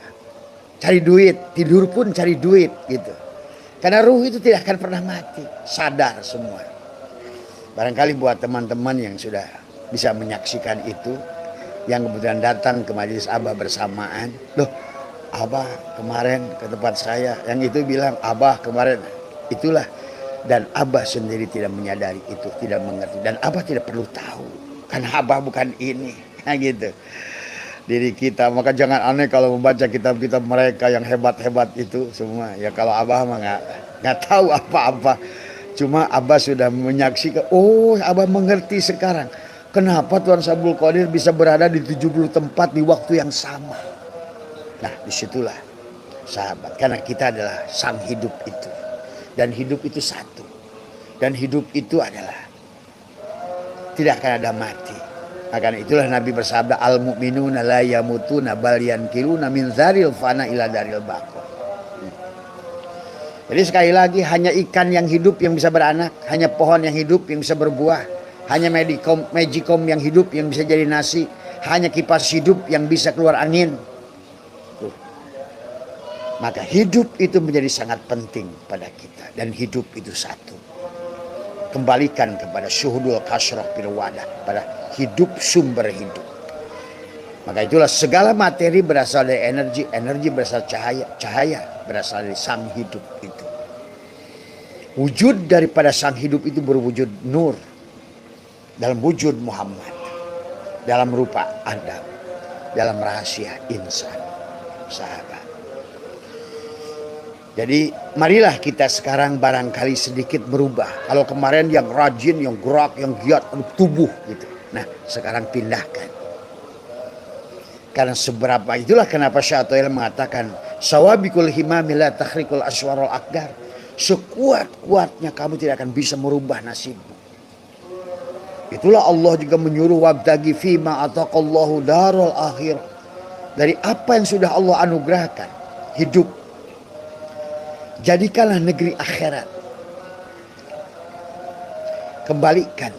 Cari duit. Tidur pun cari duit gitu. Karena ruh itu tidak akan pernah mati. Sadar semua. Barangkali buat teman-teman yang sudah bisa menyaksikan itu. Yang kemudian datang ke majelis Abah bersamaan. Loh Abah kemarin ke tempat saya. Yang itu bilang Abah kemarin. Itulah. Dan Abah sendiri tidak menyadari itu. Tidak mengerti. Dan Abah tidak perlu tahu. Karena Abah bukan ini. Nah gitu. Diri kita. Maka jangan aneh kalau membaca kitab-kitab mereka yang hebat-hebat itu semua. Ya kalau Abah mah gak tahu apa-apa. Cuma Abah sudah menyaksikan. Oh Abah mengerti sekarang. Kenapa Tuan Sabul Qadir bisa berada di 70 tempat di waktu yang sama. Nah disitulah sahabat. Karena kita adalah sang hidup itu. Dan hidup itu satu. Dan hidup itu adalah tidak akan ada mati. Akan itulah Nabi bersabda al-mu'minuna la yamutuna bal yankiluna min dzaril fana ila daril baqa. Jadi sekali lagi hanya ikan yang hidup yang bisa beranak, hanya pohon yang hidup yang bisa berbuah, hanya magicom yang hidup yang bisa jadi nasi, hanya kipas hidup yang bisa keluar angin. Maka hidup itu menjadi sangat penting pada kita. Dan hidup itu satu. Kembalikan kepada syuhudul kasrah fil wadah, pada hidup sumber hidup. Maka itulah segala materi berasal dari energi, energi berasal cahaya, cahaya berasal dari sang hidup itu. Wujud daripada sang hidup itu berwujud nur dalam wujud Muhammad, dalam rupa Adam, dalam rahasia insan, sahabat. Jadi marilah kita sekarang barangkali sedikit berubah. Kalau kemarin yang rajin, yang gerak, yang giat, tubuh gitu. Nah sekarang pindahkan. Karena seberapa itulah kenapa Syaikhul mengatakan sawabikul himami la takhrikul aswarul akdar. Sekuat-kuatnya kamu tidak akan bisa merubah nasibmu. Itulah Allah juga menyuruh wabtagi fima ataqallahu darul akhir. Dari apa yang sudah Allah anugerahkan, hidup. Jadikanlah negeri akhirat. Kembalikan.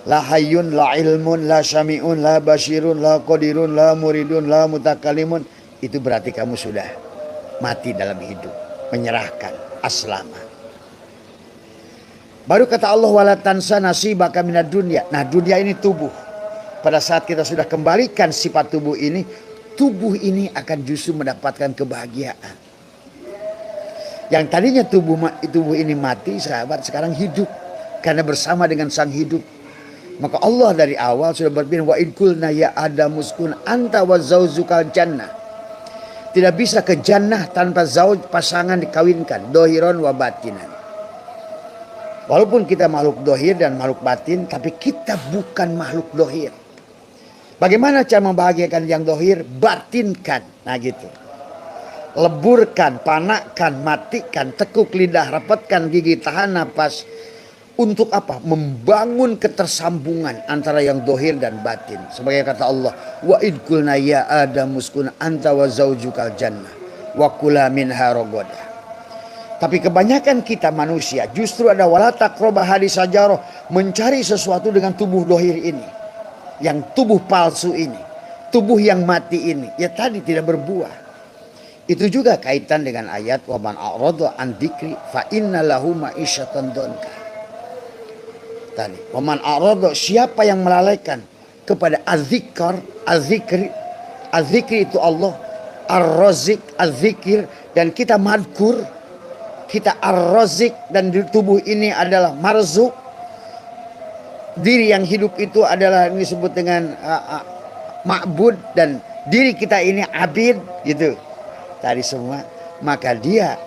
La hayyun, la ilmun, la syami'un, la basyirun, la qadirun, la muridun, la mutakalimun. Itu berarti kamu sudah mati dalam hidup. Menyerahkan aslama. Baru kata Allah wala tansa nasibaka minad dunya. Nah dunia ini tubuh. Pada saat kita sudah kembalikan sifat tubuh ini akan justru mendapatkan kebahagiaan. Yang tadinya tubuh ini mati, sahabat, sekarang hidup. Karena bersama dengan sang hidup. Maka Allah dari awal sudah berfirman wa idkulna ya Adam uskun anta wa zaujukal jannah. Tidak bisa ke jannah tanpa zauj, pasangan dikawinkan, dohiron wa batinan. Walaupun kita makhluk dohir dan makhluk batin, tapi kita bukan makhluk dohir. Bagaimana cara membahagiakan yang dohir? Batinkan, nah gitu. Leburkan, panakkan, matikan, tekuk lidah, rapatkan gigi, tahan napas. Untuk apa? Membangun ketersambungan antara yang dohir dan batin. Sebagai kata Allah, wa idkulna ya Adam uskun anta wa zaujukal jannah wa kula minha ragadah. Tapi kebanyakan kita manusia justru ada wala taqraba hadis sajaroh, mencari sesuatu dengan tubuh dohir ini, yang tubuh palsu ini, tubuh yang mati ini, ya tadi tidak berbuah. Itu juga kaitan dengan ayat wa man a'rada an dzikri fa inna lahu ma'isyatan dhanka. Tadi, waman a'rada, siapa yang melalaikan kepada az-zikr, az-zikri itu Allah, ar-razik, az-zikir, dan kita madkur, kita ar-razik, dan di tubuh ini adalah marzuk. Diri yang hidup itu adalah yang disebut dengan ma'bud, dan diri kita ini abid, gitu. Tadi semua, maka dia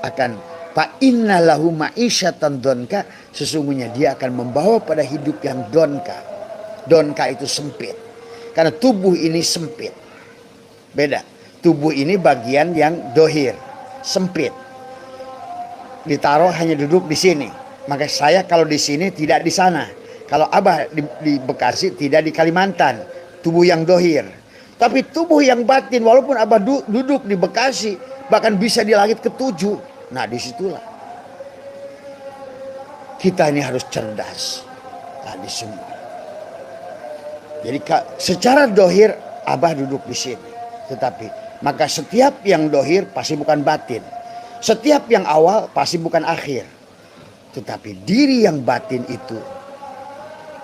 akan fa inna lahu ma'isyatan donka, sesungguhnya dia akan membawa pada hidup yang donka. Donka itu sempit. Karena tubuh ini sempit. Beda. Tubuh ini bagian yang dohir, sempit. Ditaruh hanya duduk di sini. Maka saya kalau di sini tidak di sana. Kalau Abah di Bekasi tidak di Kalimantan. Tubuh yang dohir. Tapi tubuh yang batin, walaupun Abah duduk di Bekasi, bahkan bisa di langit ketujuh. Nah disitulah kita ini harus cerdas tadi semua. Jadi secara dohir Abah duduk di sini, tetapi maka setiap yang dohir pasti bukan batin, setiap yang awal pasti bukan akhir, tetapi diri yang batin itu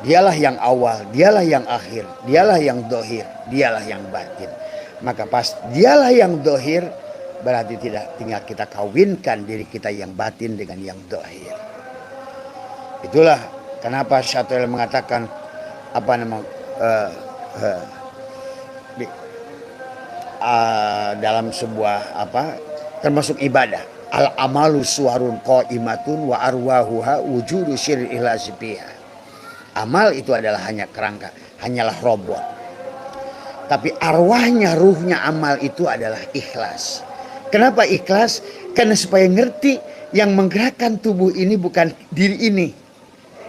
dialah yang awal, dialah yang akhir, dialah yang dohir, dialah yang batin. Maka pas dialah yang dohir, berarti tidak tinggal kita kawinkan diri kita yang batin dengan yang dohir. Itulah kenapa Syaikhul mengatakan dalam sebuah termasuk ibadah, al amalu suwarun qaimatun wa arwahuha wujudu syirri ihlasi fiha. Amal itu adalah hanya kerangka, hanyalah robot. Tapi arwahnya, ruhnya amal itu adalah ikhlas. Kenapa ikhlas? Karena supaya ngerti yang menggerakkan tubuh ini bukan diri ini.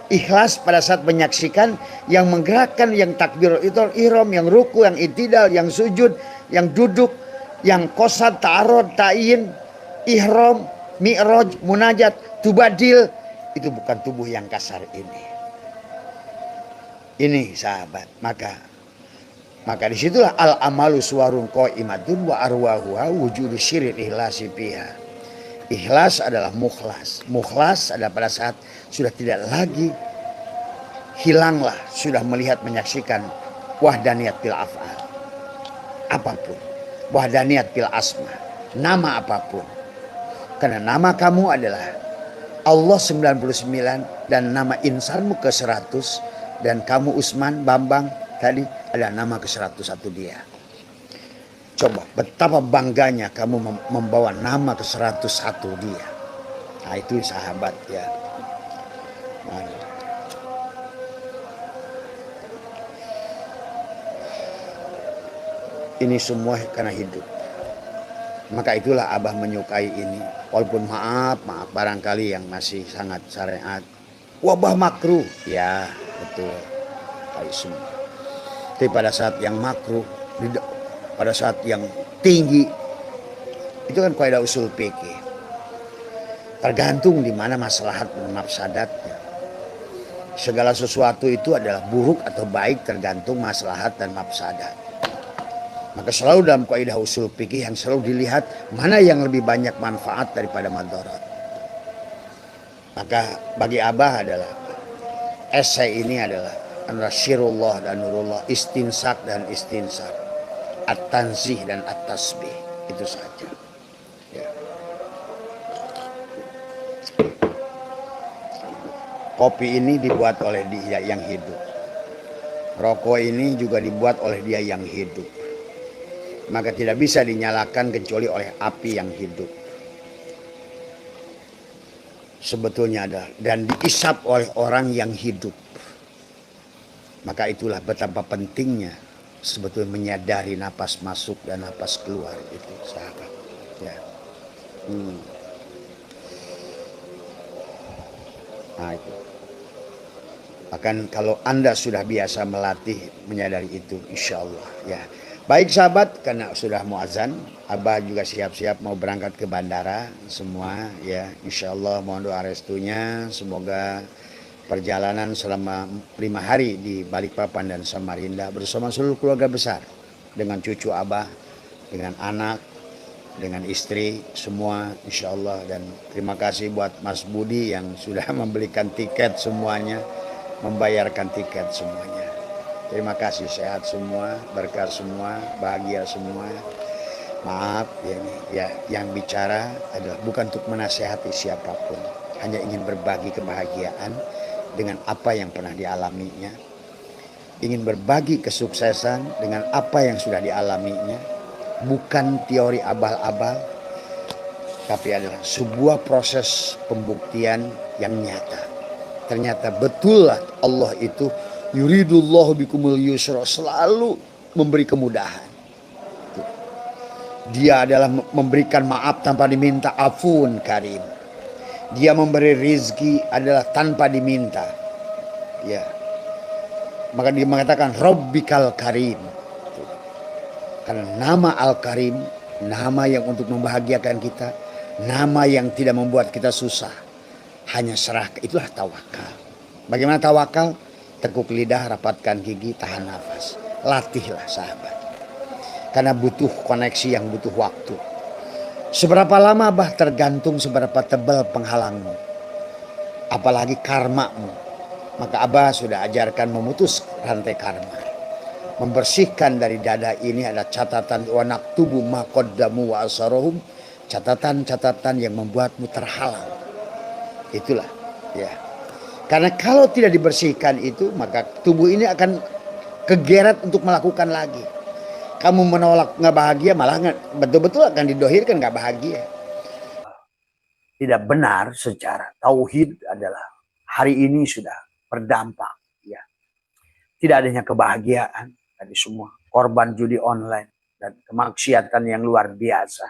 Ikhlas pada saat menyaksikan yang menggerakkan, yang takbir itu ihram, yang ruku, yang itidal, yang sujud, yang duduk, yang qasad, ta'arud, ta'yin, ihram, mi'raj, munajat, tubadil, itu bukan tubuh yang kasar ini. Ini sahabat, maka Maka disitulah al-amalu suwarun qaimatun wa arwahuha wujudu syirin ikhlasi fiha. Ikhlas adalah mukhlas. Mukhlas adalah pada saat sudah tidak lagi, hilanglah, sudah melihat menyaksikan wahdaniyat fil af'al. Apapun. Wahdaniyat fil asma. Nama apapun. Karena nama kamu adalah Allah 99 dan nama insanmu ke 100 dan kamu Usman Bambang tadi ada nama ke 101 dia. Coba betapa bangganya kamu membawa nama ke 101 dia. Nah itu sahabat ya. Nah, ini semua karena hidup. Maka itulah Abah menyukai ini. Walaupun maaf barangkali yang masih sangat syariat. Wabah makruh. Ya betul. Hai semua. Tapi pada saat yang makruh, pada saat yang tinggi, itu kan kaidah usul fikih. Tergantung di mana maslahat dan mafsadatnya. Segala sesuatu itu adalah buruk atau baik tergantung maslahat dan mafsadat. Maka selalu dalam kaidah usul fikih yang selalu dilihat mana yang lebih banyak manfaat daripada madarat. Maka bagi Abah adalah esai ini adalah Nasyirullah dan Nurullah, istinsak dan istinsak, at-tanzih dan at-tasbih, itu saja. Ya. Kopi ini dibuat oleh dia yang hidup. Rokok ini juga dibuat oleh dia yang hidup. Maka tidak bisa dinyalakan kecuali oleh api yang hidup. Sebetulnya ada dan diisap oleh orang yang hidup. Maka itulah betapa pentingnya sebetulnya menyadari napas masuk dan napas keluar itu sahabat. Ya. Nah itu. Bahkan kalau Anda sudah biasa melatih menyadari itu, insya Allah ya. Baik sahabat, karena sudah muazan, Abah juga siap-siap mau berangkat ke bandara semua ya. Insya Allah mohon doa restunya, semoga perjalanan selama 5 hari di Balikpapan dan Samarinda bersama seluruh keluarga besar dengan cucu Abah, dengan anak, dengan istri semua insya Allah. Dan terima kasih buat Mas Budi yang sudah membelikan tiket semuanya, membayarkan tiket semuanya. Terima kasih, sehat semua, berkah semua, bahagia semua. Maaf ya, yang bicara adalah bukan untuk menasehati siapapun, hanya ingin berbagi kebahagiaan dengan apa yang pernah dialaminya, ingin berbagi kesuksesan dengan apa yang sudah dialaminya, bukan teori abal-abal, tapi adalah sebuah proses pembuktian yang nyata. Ternyata betul lah Allah itu yuridullahu bikumul yusra, selalu memberi kemudahan. Dia adalah memberikan maaf tanpa diminta, afun karim. Dia memberi rizki adalah tanpa diminta. Ya. Maka dia mengatakan Rabbikal Karim. Karena nama Al-Karim, nama yang untuk membahagiakan kita, nama yang tidak membuat kita susah. Hanya serah, itulah tawakal. Bagaimana tawakal? Tekuk lidah, rapatkan gigi, tahan nafas. Latihlah sahabat. Karena butuh koneksi yang butuh waktu. Seberapa lama bah tergantung seberapa tebal penghalangmu. Apalagi karmamu. Maka Abah sudah ajarkan memutus rantai karma. Membersihkan dari dada ini ada catatan wa naktubu ma qaddamu wa asarohum. Catatan-catatan yang membuatmu terhalang. Itulah ya. Karena kalau tidak dibersihkan itu, maka tubuh ini akan kegeret untuk melakukan lagi. Kamu menolak nggak bahagia, malah betul-betul akan didohirkan nggak bahagia. Tidak benar secara tauhid adalah hari ini sudah berdampak ya. Tidak adanya kebahagiaan dari semua korban judi online dan kemaksiatan yang luar biasa.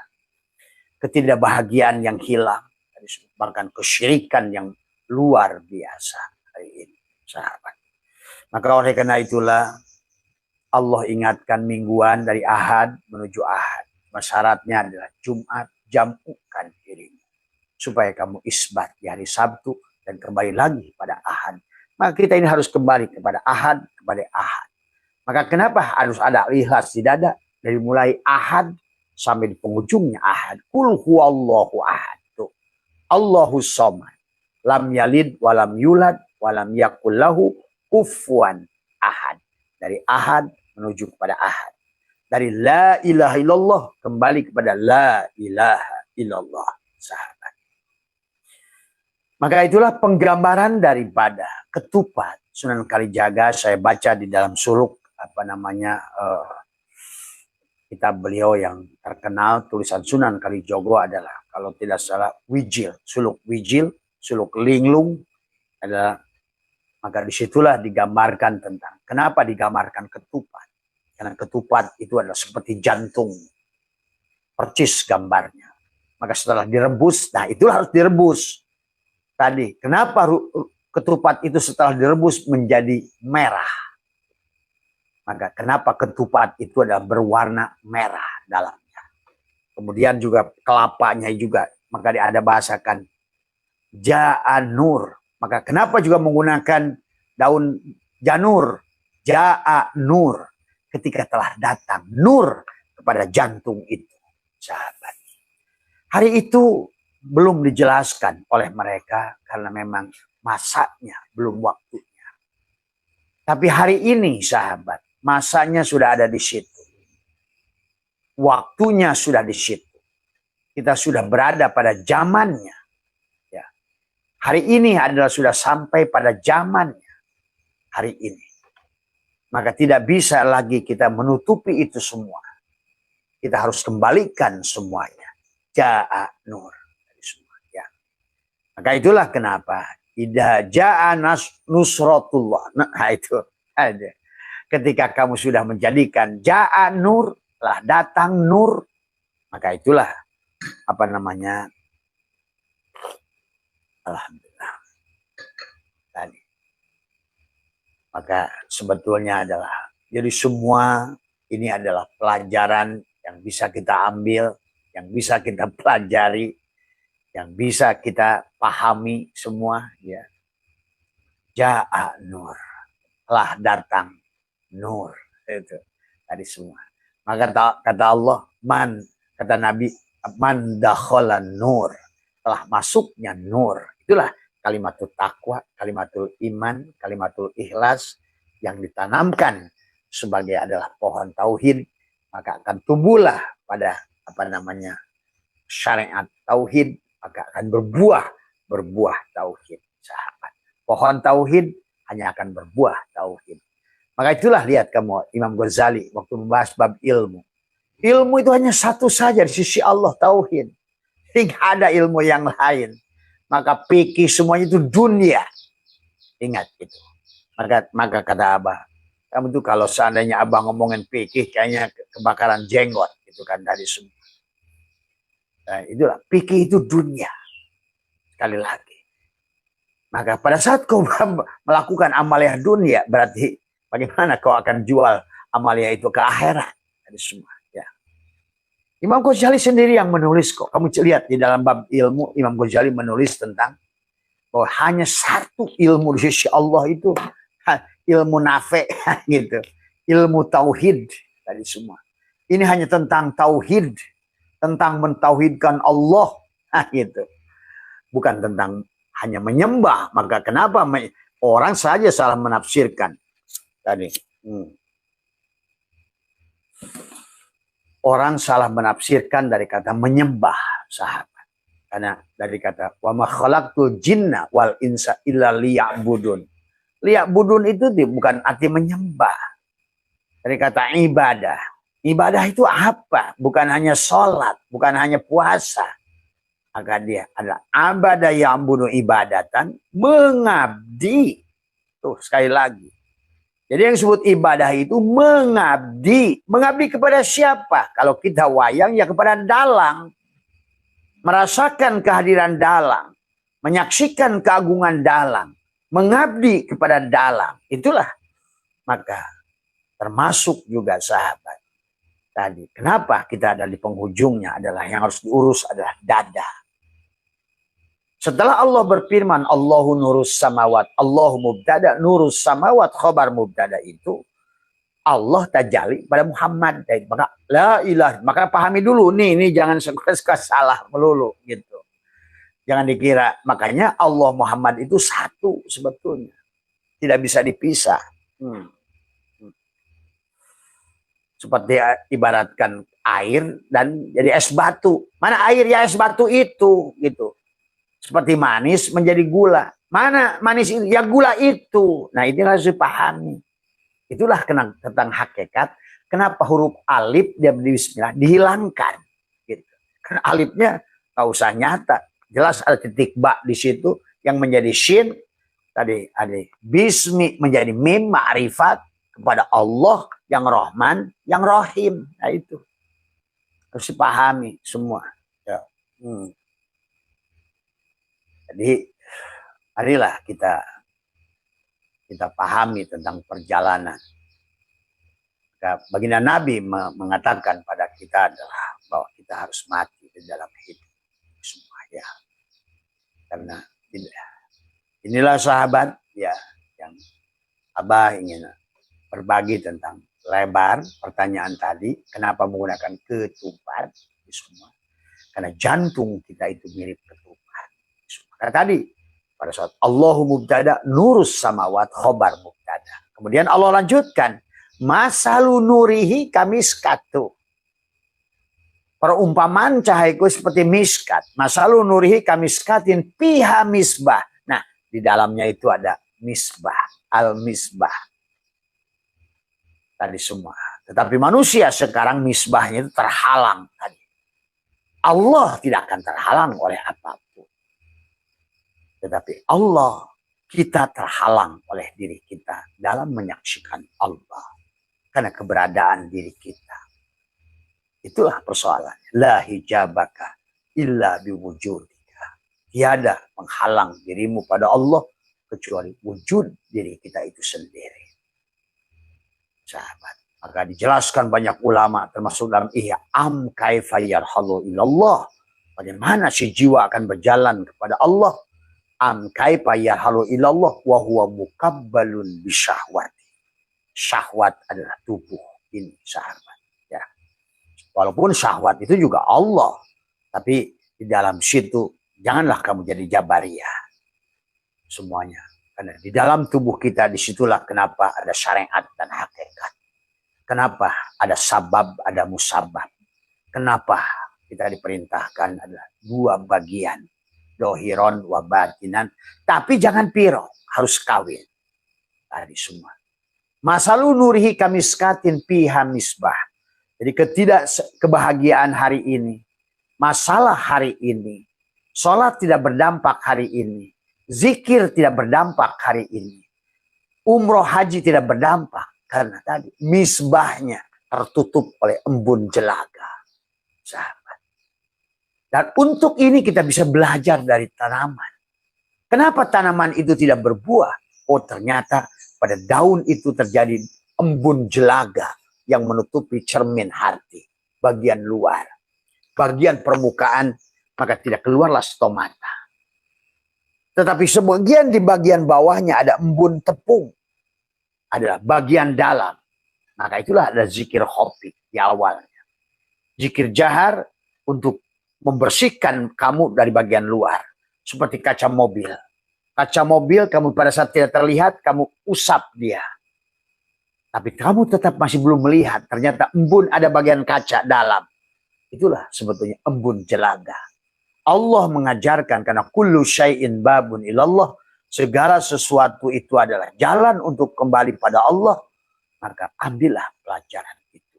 Ketidakbahagiaan yang hilang dari semua, bahkan kesyirikan yang luar biasa hari ini sahabat. Maka oleh karena itulah Allah ingatkan mingguan dari Ahad menuju Ahad. Syaratnya adalah Jumat, jamukan dirimu. Supaya kamu isbat di hari Sabtu dan kembali lagi pada Ahad. Maka kita ini harus kembali kepada Ahad, kepada Ahad. Maka kenapa harus ada ikhlas di dada? Dari mulai ahad sampai di penghujungnya ahad. Qul huwallahu ahad. Tuh. Allahus somad. Lam yalid walam yulad walam yakul lahu kufuwan ahad. Dari ahad menuju kepada ahad. Dari la ilaha illallah kembali kepada la ilaha illallah. Sahabat. Maka itulah penggambaran daripada ketupat Sunan Kalijaga. Saya baca di dalam suluk kitab beliau yang terkenal, tulisan Sunan Kalijogo adalah kalau tidak salah Wijil, suluk Wijil, suluk Linglung adalah, maka disitulah digambarkan tentang kenapa digambarkan ketupat. Karena ketupat itu adalah seperti jantung, percis gambarnya. Maka setelah direbus, nah itulah harus direbus. Tadi, kenapa ketupat itu setelah direbus menjadi merah? Maka kenapa ketupat itu adalah berwarna merah dalamnya. Kemudian juga kelapanya juga, maka ada bahasakan Ja'anur. Maka kenapa juga menggunakan daun janur? Ja'anur. Ketika telah datang nur kepada jantung itu. Sahabat. Hari itu belum dijelaskan oleh mereka karena memang masanya belum waktunya. Tapi hari ini sahabat, masanya sudah ada di situ. Waktunya sudah di situ. Kita sudah berada pada zamannya. Ya. Hari ini adalah sudah sampai pada zamannya. Hari ini. Maka tidak bisa lagi kita menutupi itu semua. Kita harus kembalikan semuanya. Ja'a nur. Ya. Maka itulah kenapa. Idza ja'a nusratullah. Nah itu ada. Ketika kamu sudah menjadikan ja'a nur, telah datang nur, maka itulah alhamdulillah. Tadi. Maka sebetulnya adalah, jadi semua ini adalah pelajaran yang bisa kita ambil, yang bisa kita pelajari, yang bisa kita pahami semua. Ya. Ja'a nur, telah datang nur. Itu tadi semua. Maka kata Allah, kata Nabi, man dakhalan nur, telah masuknya nur. Itulah kalimatul taqwa, kalimatul iman, kalimatul ikhlas yang ditanamkan sebagai adalah pohon tauhid, maka akan tumbuhlah pada syariat tauhid, maka akan berbuah tauhid, sahabat. Pohon tauhid hanya akan berbuah tauhid. Maka itulah lihat kamu Imam Ghazali waktu membahas bab ilmu. Ilmu itu hanya satu saja di sisi Allah, tauhid. Tidak ada ilmu yang lain. Maka fikih semuanya itu dunia. Ingat itu. Maka kata Abah, kamu tuh kalau seandainya Abah ngomongin fikih kayaknya kebakaran jenggot itu kan dari semua. Nah, itulah fikih itu dunia. Sekali lagi. Maka pada saat kau melakukan amalia dunia, berarti bagaimana kau akan jual amalia itu ke akhirat? Dari semua. Imam Ghazali sendiri yang menulis kok. Kamu lihat di dalam bab ilmu, Imam Ghazali menulis tentang bahwa hanya satu ilmu di sisi Allah itu ilmu nafe gitu. Ilmu tauhid dari semua. Ini hanya tentang tauhid, tentang mentauhidkan Allah gitu. Bukan tentang hanya menyembah. Maka kenapa orang saja salah menafsirkan tadi? Orang salah menafsirkan dari kata menyembah, sahabat. Karena dari kata wa ma khalaqtul jinna wal insa illa liya'budun. Liya'budun itu bukan arti menyembah. Dari kata ibadah. Ibadah itu apa? Bukan hanya sholat, bukan hanya puasa. Maka dia adalah abada ya'budu ibadatan, mengabdi. Tuh sekali lagi. Jadi yang disebut ibadah itu mengabdi. Mengabdi kepada siapa? Kalau kita wayang ya kepada dalang. Merasakan kehadiran dalang. Menyaksikan keagungan dalang. Mengabdi kepada dalang. Itulah. Maka termasuk juga sahabat. Tadi. Kenapa kita ada di penghujungnya adalah yang harus diurus adalah dada. Setelah Allah berfirman, Allahu nurus samawat, Allahu mubtada, nurus samawat, khobar mubtada itu. Allah tajalli pada Muhammad. Maka la ilah, maka pahami dulu nih jangan suka salah melulu gitu. Jangan dikira, makanya Allah Muhammad itu satu sebetulnya. Tidak bisa dipisah. Seperti ibaratkan air dan jadi es batu. Mana air ya es batu itu gitu. Seperti manis menjadi gula. Mana manis itu? Ya gula itu. Nah ini harus dipahami. Itulah tentang hakikat. Kenapa huruf alif dia bismillah dihilangkan? Gitu. Karena alifnya nggak usah nyata. Jelas ada titik ba di situ yang menjadi shin. Tadi ada bismi menjadi mim ma'rifat kepada Allah yang Rahman, yang Rahim. Nah itu harus dipahami semua. Ya. Jadi marilah kita pahami tentang perjalanan. Baginda Nabi mengatakan pada kita adalah bahwa kita harus mati di dalam hidup semua ya. Karena inilah sahabat ya yang Abah ingin berbagi tentang lebar pertanyaan tadi, kenapa menggunakan ketupat semua? Karena jantung kita itu mirip ketupat. Karena tadi pada saat Allahu mubtada nurus samawat khobar mubtada. Kemudian Allah lanjutkan, masalu nurihi kamiskatu. Perumpamaan cahayaku seperti miskat. Masalu nurihi kamiskatin piha misbah. Nah, di dalamnya itu ada misbah, al-misbah. Tadi semua. Tetapi manusia sekarang misbahnya itu terhalang tadi. Allah tidak akan terhalang oleh apapun. Tetapi Allah, kita terhalang oleh diri kita dalam menyaksikan Allah. Karena keberadaan diri kita. Itulah persoalannya. La hijabaka illa biwujudika. Tiada menghalang dirimu pada Allah kecuali wujud diri kita itu sendiri. Sahabat, maka dijelaskan banyak ulama termasuk dalam Ihya am kaifa yarhalu ilallah. Bagaimana si jiwa akan berjalan kepada Allah? Am kaifa yarhalu ilallah wa huwa mukabbalun bisyahwati. Syahwat adalah tubuh ini, sahabat. Ya. Walaupun syahwat itu juga Allah, tapi di dalam situ janganlah kamu jadi jabariyah. Semuanya. Karena di dalam tubuh kita disitulah kenapa ada syariat dan hakikat. Kenapa ada sabab, ada musabab. Kenapa kita diperintahkan adalah dua bagian. Dohiron wa batinan. Tapi jangan piro, harus kawin. Tadi semua. Masalu nurihi kamiskatin piha misbah. Jadi kebahagiaan hari ini. Masalah hari ini. Sholat tidak berdampak hari ini. Zikir tidak berdampak hari ini. Umroh haji tidak berdampak. Karena tadi misbahnya tertutup oleh embun jelaga. Sahabat. Dan untuk ini kita bisa belajar dari tanaman. Kenapa tanaman itu tidak berbuah? Oh ternyata pada daun itu terjadi embun jelaga yang menutupi cermin hati. Bagian luar. Bagian permukaan maka tidak keluarlah stomata. Tetapi sebagian di bagian bawahnya ada embun tepung. Adalah bagian dalam. Maka itulah ada zikir khofi di awalnya. Zikir jahar untuk membersihkan kamu dari bagian luar. Seperti kaca mobil. Kaca mobil kamu pada saat tidak terlihat, kamu usap dia. Tapi kamu tetap masih belum melihat. Ternyata embun ada bagian kaca dalam. Itulah sebetulnya embun jelaga. Allah mengajarkan karena kullu syai'in babun ilallah, segala sesuatu itu adalah jalan untuk kembali pada Allah, maka ambillah pelajaran itu.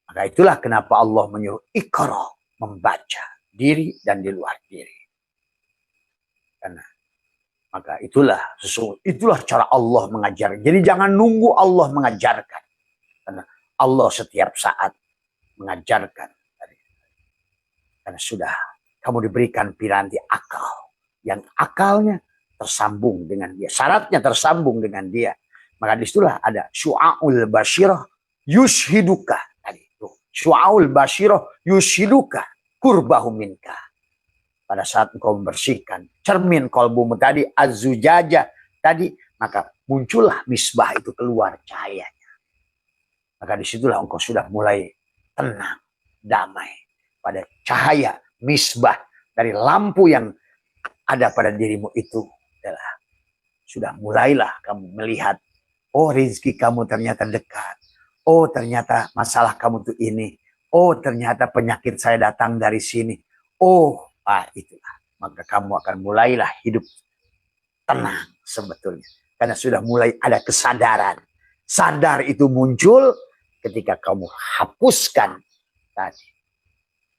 Maka itulah kenapa Allah menyuruh iqra, membaca diri dan di luar diri. Karena maka itulah cara Allah mengajar. Jadi jangan nunggu Allah mengajarkan. Karena Allah setiap saat mengajarkan. Karena sudah kamu diberikan piranti akal. Yang akalnya tersambung dengan dia. Syaratnya tersambung dengan dia. Maka disitulah ada syu'aul basyirah yushiduka. Syu'aul basyirah yushiduka kurbahu minka. Pada saat engkau membersihkan cermin kolbumu tadi, az-zujaja tadi, maka muncullah misbah itu keluar cahayanya. maka disitulah engkau sudah mulai tenang, damai. Pada cahaya misbah dari lampu yang ada pada dirimu itu adalah sudah mulailah kamu melihat, oh rezeki kamu ternyata dekat. Oh ternyata masalah kamu tuh ini. Oh ternyata penyakit saya datang dari sini. Oh itulah. Maka kamu akan mulailah hidup tenang sebetulnya. Karena sudah mulai ada kesadaran. Sadar itu muncul ketika kamu hapuskan tadi.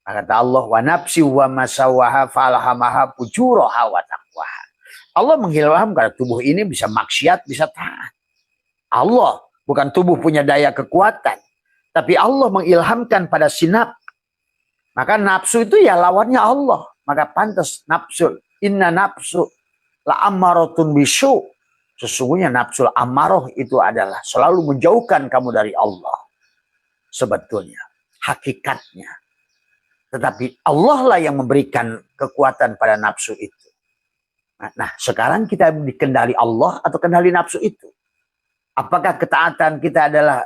Kata Allah, wa nafsi wa masawaha falhamaha fujuraha wa taqwaha. Allah mengilhamkan tubuh ini bisa maksiat, bisa taat. Allah, bukan tubuh punya daya kekuatan. Tapi Allah mengilhamkan pada si nafsu. Maka nafsu itu ya lawannya Allah. Maka pantas nafsu. Inna nafsu la ammaratun bisu. Sesungguhnya nafsul amarah itu adalah selalu menjauhkan kamu dari Allah. Sebetulnya, hakikatnya. Tetapi Allah lah yang memberikan kekuatan pada nafsu itu. Nah, sekarang kita dikendali Allah atau kendali nafsu itu? Apakah ketaatan kita adalah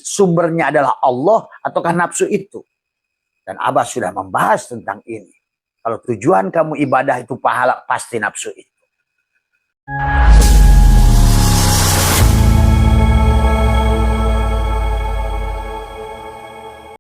sumbernya adalah Allah ataukah nafsu itu? Dan Abah sudah membahas tentang ini. Kalau tujuan kamu ibadah itu pahala, pasti nafsu itu.